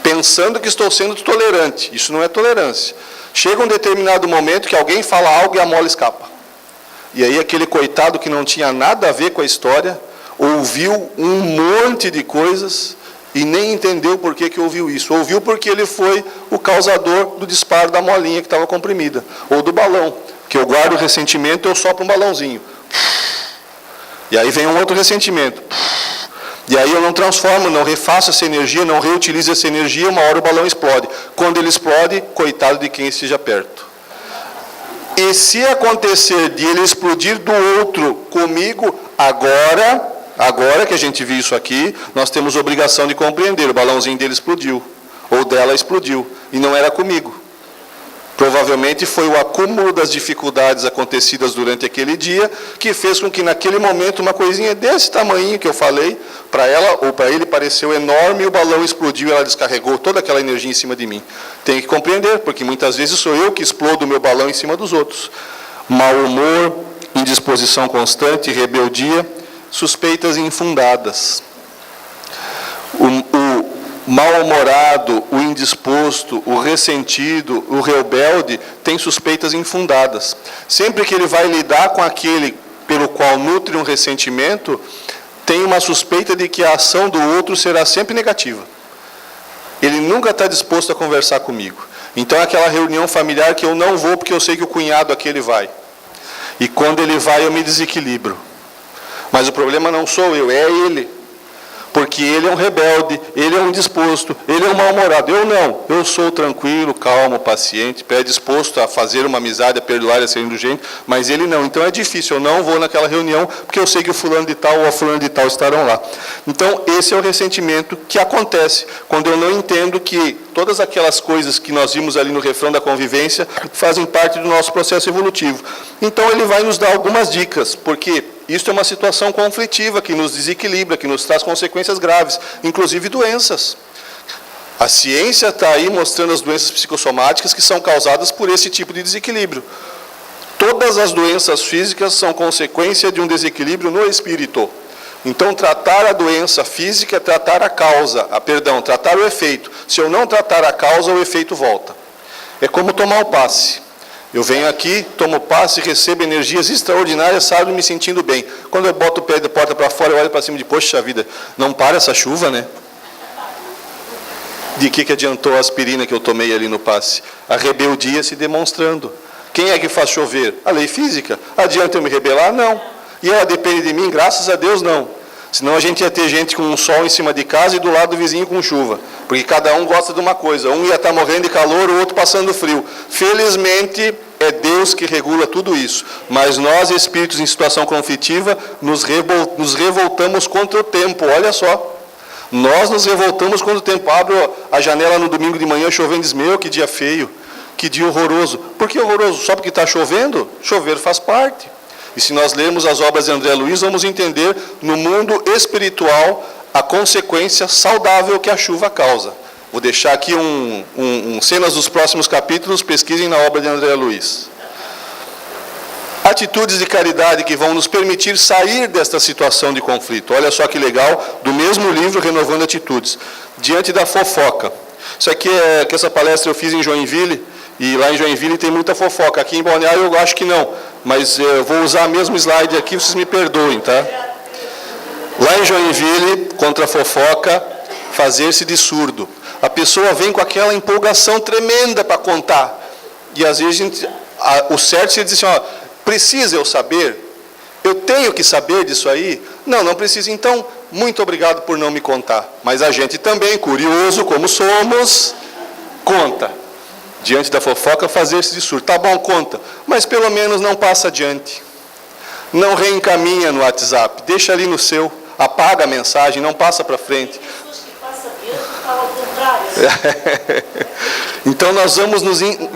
pensando que estou sendo tolerante. Isso não é tolerância. Chega um determinado momento que alguém fala algo e a mola escapa. E aí aquele coitado que não tinha nada a ver com a história, ouviu um monte de coisas e nem entendeu por que ouviu isso. Ouviu porque ele foi o causador do disparo da molinha que estava comprimida. Ou do balão, que eu guardo o ressentimento e eu sopro um balãozinho. E aí vem um outro ressentimento. E aí eu não transformo, não refaço essa energia, não reutilizo essa energia, uma hora o balão explode. Quando ele explode, coitado de quem esteja perto. E se acontecer de ele explodir do outro comigo, agora que a gente viu isso aqui, nós temos obrigação de compreender, o balãozinho dele explodiu, ou dela explodiu, e não era comigo. Provavelmente foi o acúmulo das dificuldades acontecidas durante aquele dia que fez com que naquele momento uma coisinha desse tamanho que eu falei, para ela ou para ele pareceu enorme e o balão explodiu e ela descarregou toda aquela energia em cima de mim. Tem que compreender, porque muitas vezes sou eu que explodo o meu balão em cima dos outros. Mau humor, indisposição constante, rebeldia, suspeitas infundadas. O mal-humorado, o indisposto, o ressentido, o rebelde, tem suspeitas infundadas. Sempre que ele vai lidar com aquele pelo qual nutre um ressentimento, tem uma suspeita de que a ação do outro será sempre negativa. Ele nunca está disposto a conversar comigo. Então é aquela reunião familiar que eu não vou porque eu sei que o cunhado aquele vai. E quando ele vai eu me desequilibro. Mas o problema não sou eu, é ele. Porque ele é um rebelde, ele é um indisposto, ele é um mal-humorado. Eu não, eu sou tranquilo, calmo, paciente, predisposto a fazer uma amizade, a perdoar e a ser indulgente, mas ele não. Então é difícil, eu não vou naquela reunião, porque eu sei que o fulano de tal ou a fulano de tal estarão lá. Então esse é o ressentimento que acontece, quando eu não entendo que todas aquelas coisas que nós vimos ali no refrão da convivência fazem parte do nosso processo evolutivo. Então ele vai nos dar algumas dicas, porque isso é uma situação conflitiva que nos desequilibra, que nos traz consequências graves, inclusive doenças. A ciência está aí mostrando as doenças psicossomáticas que são causadas por esse tipo de desequilíbrio. Todas as doenças físicas são consequência de um desequilíbrio no espírito. Então, tratar a doença física é tratar a causa, tratar o efeito. Se eu não tratar a causa, o efeito volta. É como tomar o passe. Eu venho aqui, tomo passe, recebo energias extraordinárias, saio me sentindo bem. Quando eu boto o pé da porta para fora, eu olho para cima de, poxa vida, não para essa chuva, né? De que adiantou a aspirina que eu tomei ali no passe? A rebeldia se demonstrando. Quem é que faz chover? A lei física. Adianta eu me rebelar? Não. E ela depende de mim? Graças a Deus, não. Senão a gente ia ter gente com um sol em cima de casa e do lado do vizinho com chuva. Porque cada um gosta de uma coisa. Um ia estar morrendo de calor, o outro passando frio. Felizmente, é Deus que regula tudo isso. Mas nós, espíritos em situação conflitiva, nos revoltamos contra o tempo. Olha só. Nós nos revoltamos contra o tempo. Abro a janela no domingo de manhã, chovendo, diz, meu, que dia feio. Que dia horroroso. Por que horroroso? Só porque está chovendo? Chover faz parte. E se nós lermos as obras de André Luiz, vamos entender no mundo espiritual a consequência saudável que a chuva causa. Vou deixar aqui cenas dos próximos capítulos, pesquisem na obra de André Luiz. Atitudes de caridade que vão nos permitir sair desta situação de conflito. Olha só que legal, do mesmo livro, Renovando Atitudes. Diante da fofoca. Isso aqui que essa palestra eu fiz em Joinville, e lá em Joinville tem muita fofoca. Aqui em Balneário eu acho que não, mas eu vou usar o mesmo slide aqui, vocês me perdoem, tá? Lá em Joinville, contra a fofoca, fazer-se de surdo. A pessoa vem com aquela empolgação tremenda para contar. E às vezes o certo seria dizer assim, ó, precisa eu saber? Eu tenho que saber disso aí? Não, não precisa. Então, muito obrigado por não me contar. Mas a gente também, curioso como somos, conta. Diante da fofoca, fazer-se de surdo. Tá bom, conta. Mas pelo menos não passa adiante. Não reencaminha no WhatsApp. Deixa ali no seu. Apaga a mensagem, não passa para frente. Então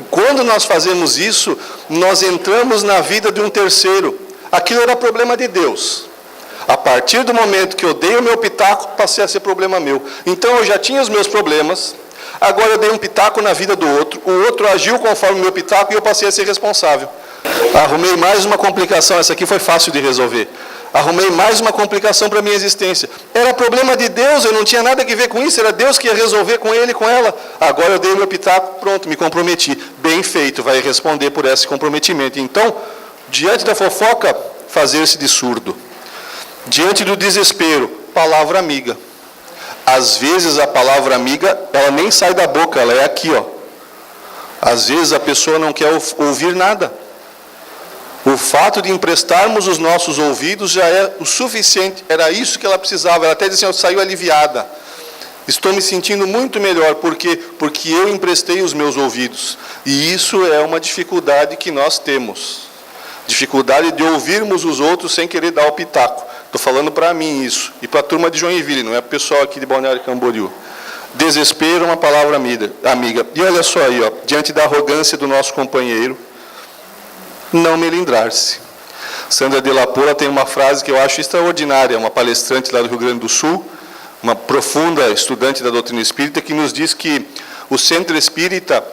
quando nós fazemos isso, nós entramos na vida de um terceiro. Aquilo era problema de Deus. A partir do momento que eu dei o meu pitaco, passei a ser problema meu. Então eu já tinha os meus problemas, agora eu dei um pitaco na vida do outro, o outro agiu conforme o meu pitaco e eu passei a ser responsável. Arrumei mais uma complicação, essa aqui foi fácil de resolver. Arrumei mais uma complicação para a minha existência. Era problema de Deus, eu não tinha nada a ver com isso, era Deus que ia resolver com ele e com ela. Agora eu dei o meu pitaco, pronto, me comprometi. Bem feito, vai responder por esse comprometimento. Então, diante da fofoca, fazer-se de surdo. Diante do desespero, palavra amiga. Às vezes a palavra amiga, ela nem sai da boca, ela é aqui, ó. Às vezes a pessoa não quer ouvir nada. O fato de emprestarmos os nossos ouvidos já é o suficiente. Era isso que ela precisava. Ela até disse assim, saiu aliviada. Estou me sentindo muito melhor. Por quê? Porque eu emprestei os meus ouvidos. E isso é uma dificuldade que nós temos. Dificuldade de ouvirmos os outros sem querer dar o pitaco. Estou falando para mim isso. E para a turma de Joinville, não é para o pessoal aqui de Balneário Camboriú. Desespero é uma palavra amiga. E olha só aí, ó, diante da arrogância do nosso companheiro, não melindrar-se. Sandra de La Pola tem uma frase que eu acho extraordinária, uma palestrante lá do Rio Grande do Sul, uma profunda estudante da doutrina espírita, que nos diz que o centro espírita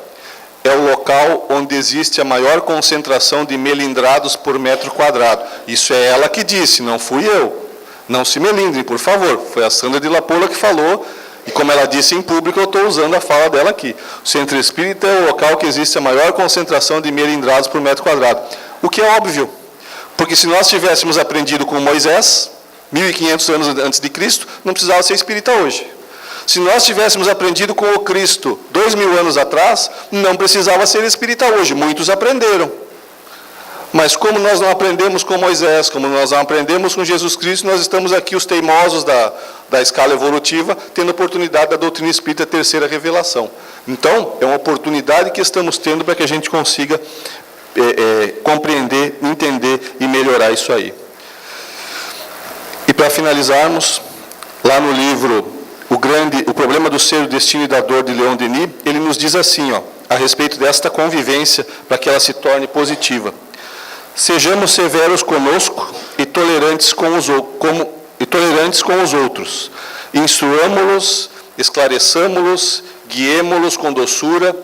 é o local onde existe a maior concentração de melindrados por metro quadrado. Isso é ela que disse, não fui eu. Não se melindrem, por favor. Foi a Sandra de La Pola que falou, e como ela disse em público, eu estou usando a fala dela aqui. O centro espírita é o local que existe a maior concentração de melindrados por metro quadrado. O que é óbvio, porque se nós tivéssemos aprendido com Moisés, 1500 anos antes de Cristo, não precisava ser espírita hoje. Se nós tivéssemos aprendido com o Cristo 2000 anos atrás, não precisava ser espírita hoje. Muitos aprenderam. Mas como nós não aprendemos com Moisés, como nós não aprendemos com Jesus Cristo, nós estamos aqui, os teimosos da escala evolutiva, tendo a oportunidade da doutrina espírita, terceira revelação. Então, é uma oportunidade que estamos tendo para que a gente consiga compreender, entender e melhorar isso aí. E para finalizarmos, lá no livro O Problema do Ser, o Destino e da Dor, de Leon Denis, ele nos diz assim, ó, a respeito desta convivência, para que ela se torne positiva. Sejamos severos conosco e tolerantes com os outros. Instruamo-los, esclareçamo-los, guiemo-los com doçura.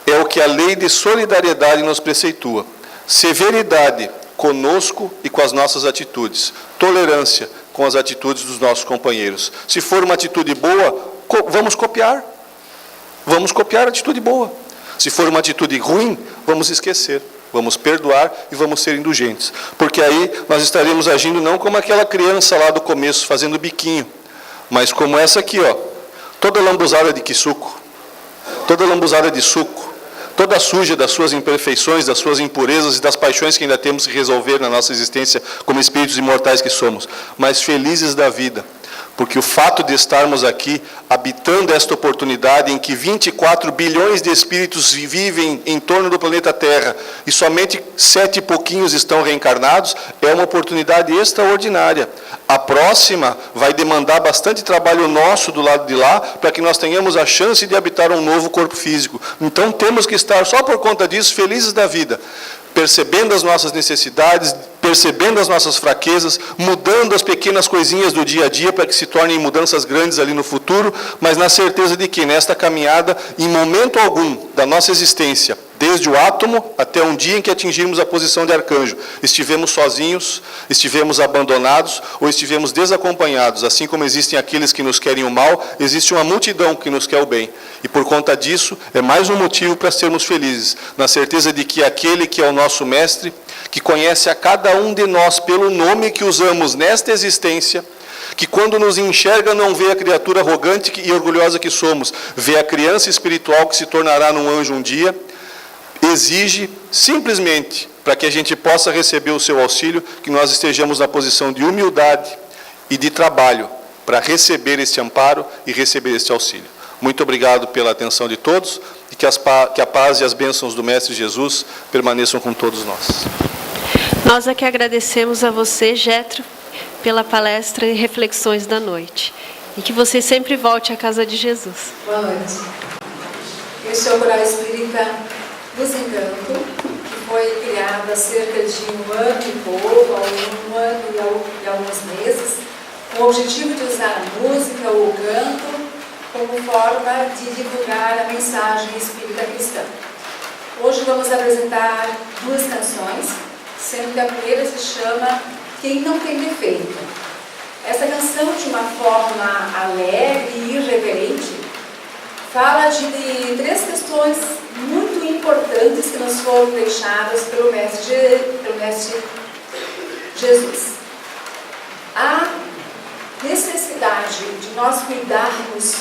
É o que a lei de solidariedade nos preceitua. Severidade conosco e com as nossas atitudes. Tolerância com as atitudes dos nossos companheiros. Se for uma atitude boa, vamos copiar. Vamos copiar a atitude boa. Se for uma atitude ruim, vamos esquecer. Vamos perdoar e vamos ser indulgentes. Porque aí nós estaremos agindo não como aquela criança lá do começo, fazendo biquinho, mas como essa aqui, ó, toda lambuzada de suco, toda lambuzada de suco, toda suja das suas imperfeições, das suas impurezas e das paixões que ainda temos que resolver na nossa existência como espíritos imortais que somos, mas felizes da vida, porque o fato de estarmos aqui, habitando esta oportunidade em que 24 bilhões de espíritos vivem em torno do planeta Terra, e somente 7 e pouquinhos estão reencarnados, é uma oportunidade extraordinária. A próxima vai demandar bastante trabalho nosso do lado de lá, para que nós tenhamos a chance de habitar um novo corpo físico. Então temos que estar, só por conta disso, felizes da vida, percebendo as nossas necessidades, percebendo as nossas fraquezas, mudando as pequenas coisinhas do dia a dia para que se tornem mudanças grandes ali no futuro, mas na certeza de que nesta caminhada, em momento algum da nossa existência, desde o átomo até um dia em que atingirmos a posição de arcanjo, estivemos sozinhos, estivemos abandonados ou estivemos desacompanhados. Assim como existem aqueles que nos querem o mal, existe uma multidão que nos quer o bem. E por conta disso, é mais um motivo para sermos felizes, na certeza de que aquele que é o nosso mestre, que conhece a cada um de nós pelo nome que usamos nesta existência, que quando nos enxerga não vê a criatura arrogante e orgulhosa que somos, vê a criança espiritual que se tornará num anjo um dia, exige simplesmente, para que a gente possa receber o seu auxílio, que nós estejamos na posição de humildade e de trabalho para receber este amparo e receber este auxílio. Muito obrigado pela atenção de todos e que a paz e as bênçãos do Mestre Jesus permaneçam com todos nós. Nós aqui agradecemos a você, Jetro, pela palestra e reflexões da noite. E que você sempre volte à casa de Jesus. Boa noite. Este é o Coral Espírita Luz Encanto, que foi criado há cerca de 1 ano e pouco, há 1 ano e alguns meses, com o objetivo de usar a música ou o canto como forma de divulgar a mensagem espírita cristã. Hoje vamos apresentar 2 canções, sendo que a primeira se chama Quem Não Tem Defeito. Essa canção, de uma forma alegre e irreverente, fala de 3 questões muito importantes que nos foram deixadas pelo Mestre Jesus. A necessidade de nós cuidarmos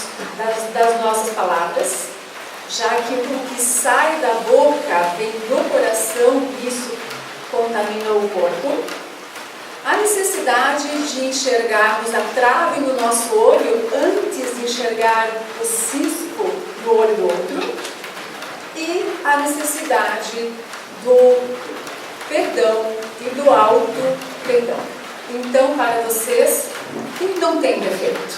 das nossas palavras, já que o que sai da boca vem do coração e isso contamina o corpo. A necessidade de enxergarmos a trave no nosso olho antes de enxergar o cisco no olho do outro. E a necessidade do perdão e do auto-perdão. Então, para vocês, quem não tem defeito?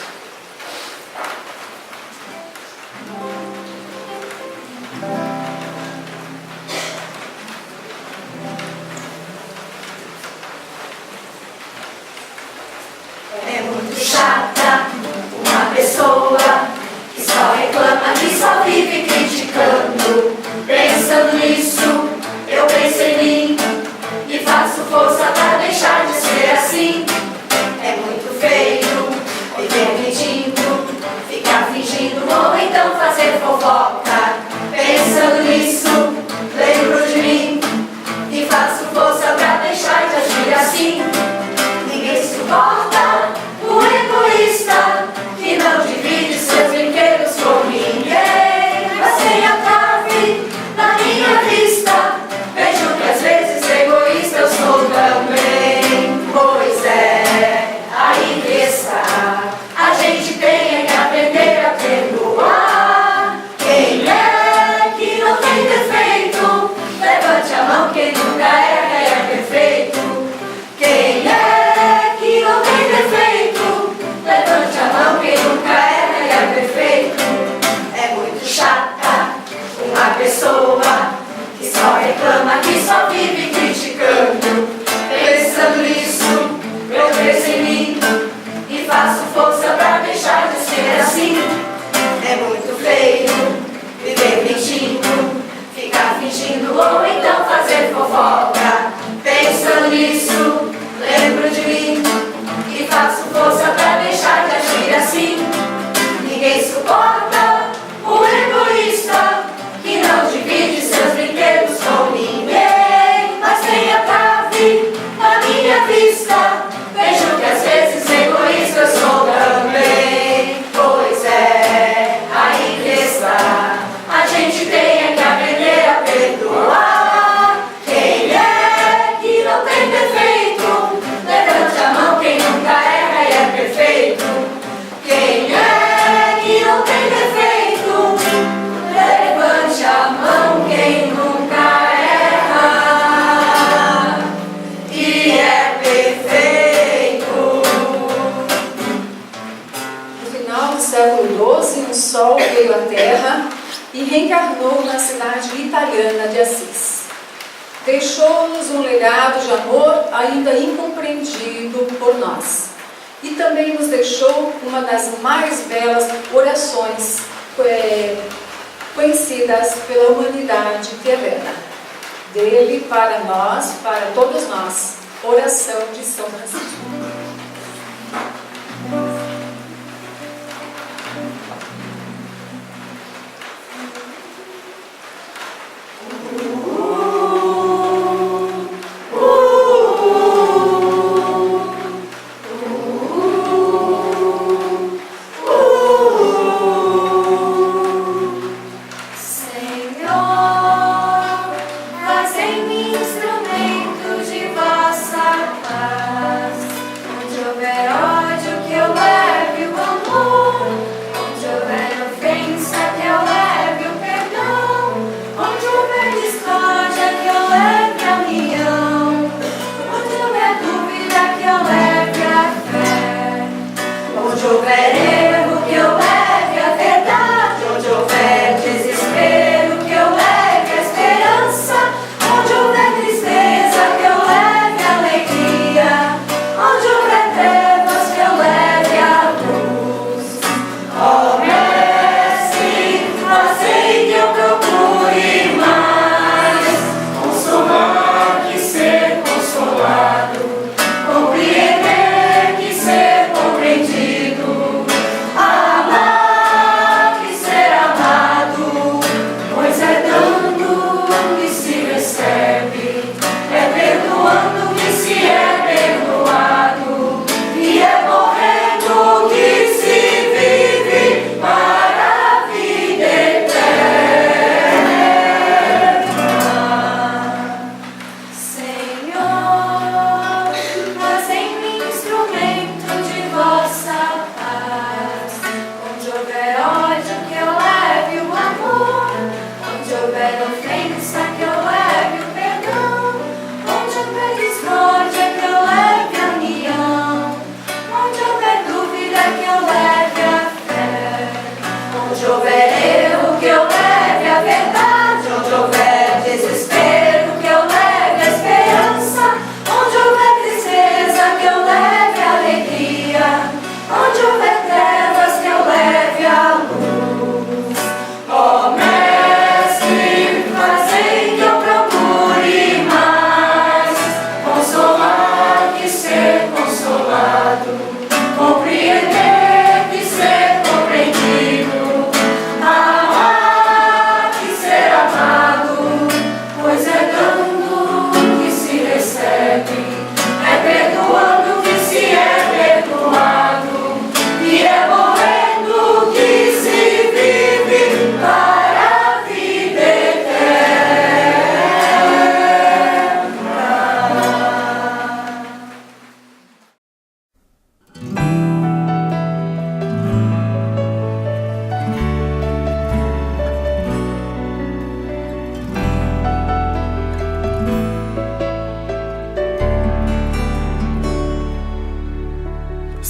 É muito chata uma pessoa que só reclama, que só vive criticando. Pensando nisso, eu penso em mim e faço força pra deixar de ser assim. É muito feio viver final do século XII, um sol veio à Terra e reencarnou na cidade italiana de Assis. Deixou-nos um legado de amor ainda incompreendido por nós. E também nos deixou uma das mais belas orações conhecidas pela humanidade terrena. Dele para nós, para todos nós, oração de São Francisco.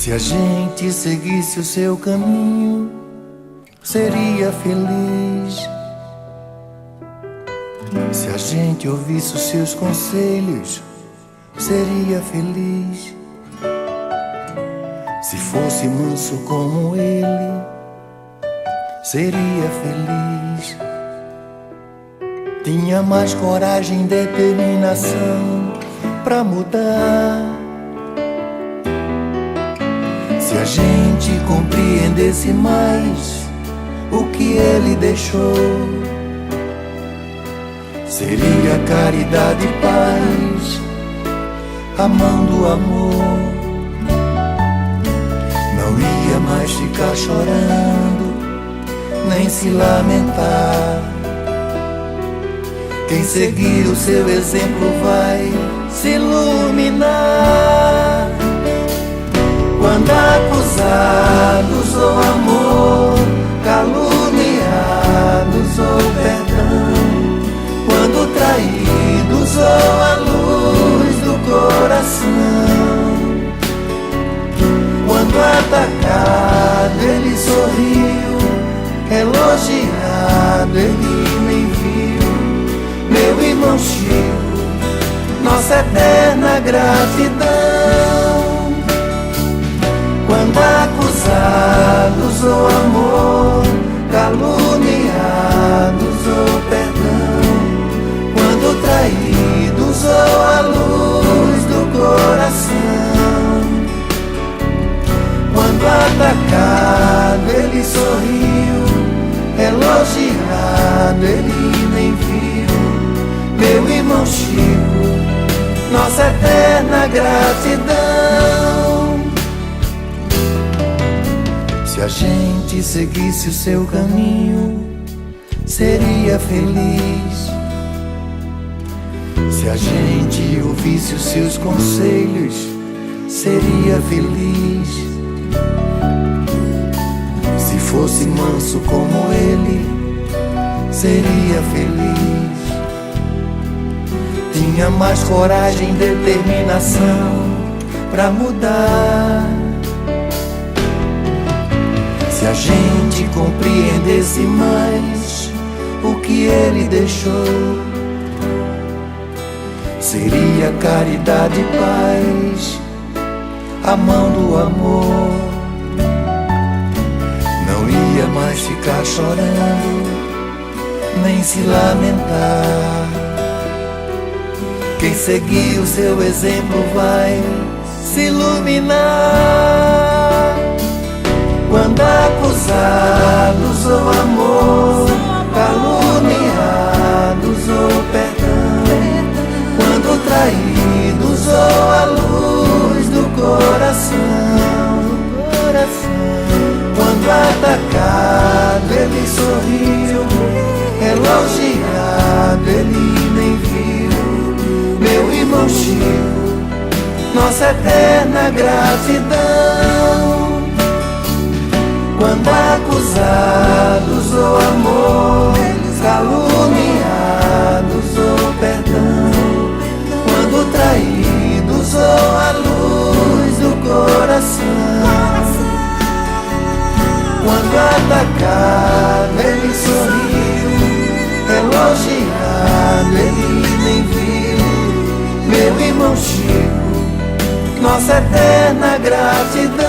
Se a gente seguisse o seu caminho, seria feliz. Se a gente ouvisse os seus conselhos, seria feliz. Se fosse manso como ele, seria feliz. Tinha mais coragem e determinação pra mudar. Se a gente compreendesse mais o que ele deixou, seria caridade e paz, amando o amor. Não ia mais ficar chorando, nem se lamentar. Quem seguir o seu exemplo vai se iluminar. Quando acusados ou amor, caluniados ou perdão, quando traídos ou a luz do coração, quando atacado eles sorriu, elogiado ele nem viu. Meu irmão Chico, nossa eterna gratidão. Quando acusados ou amor, caluniados ou perdão, quando traídos ou a luz do coração, quando atacado ele sorriu, elogiado ele nem viu. Meu irmão Chico, nossa eterna gratidão. Se a gente seguisse o seu caminho, seria feliz. Se a gente ouvisse os seus conselhos, seria feliz. Se fosse manso como ele, seria feliz. Tinha mais coragem e determinação pra mudar. Se a gente compreendesse mais o que ele deixou, seria caridade e paz, a mão do amor. Não ia mais ficar chorando, nem se lamentar. Quem seguir o seu exemplo vai se iluminar. Quando acusados ou amor, caluniados ou perdão, quando traídos ou a luz do coração, quando atacado ele sorriu, elogiado ele nem viu. Meu irmão Chico, nossa eterna gratidão. Quando acusados ou amor, caluniados ou perdão, quando traídos ou a luz do coração, quando atacado ele sorriu, elogiado ele nem viu. Meu irmão Chico, nossa eterna gratidão.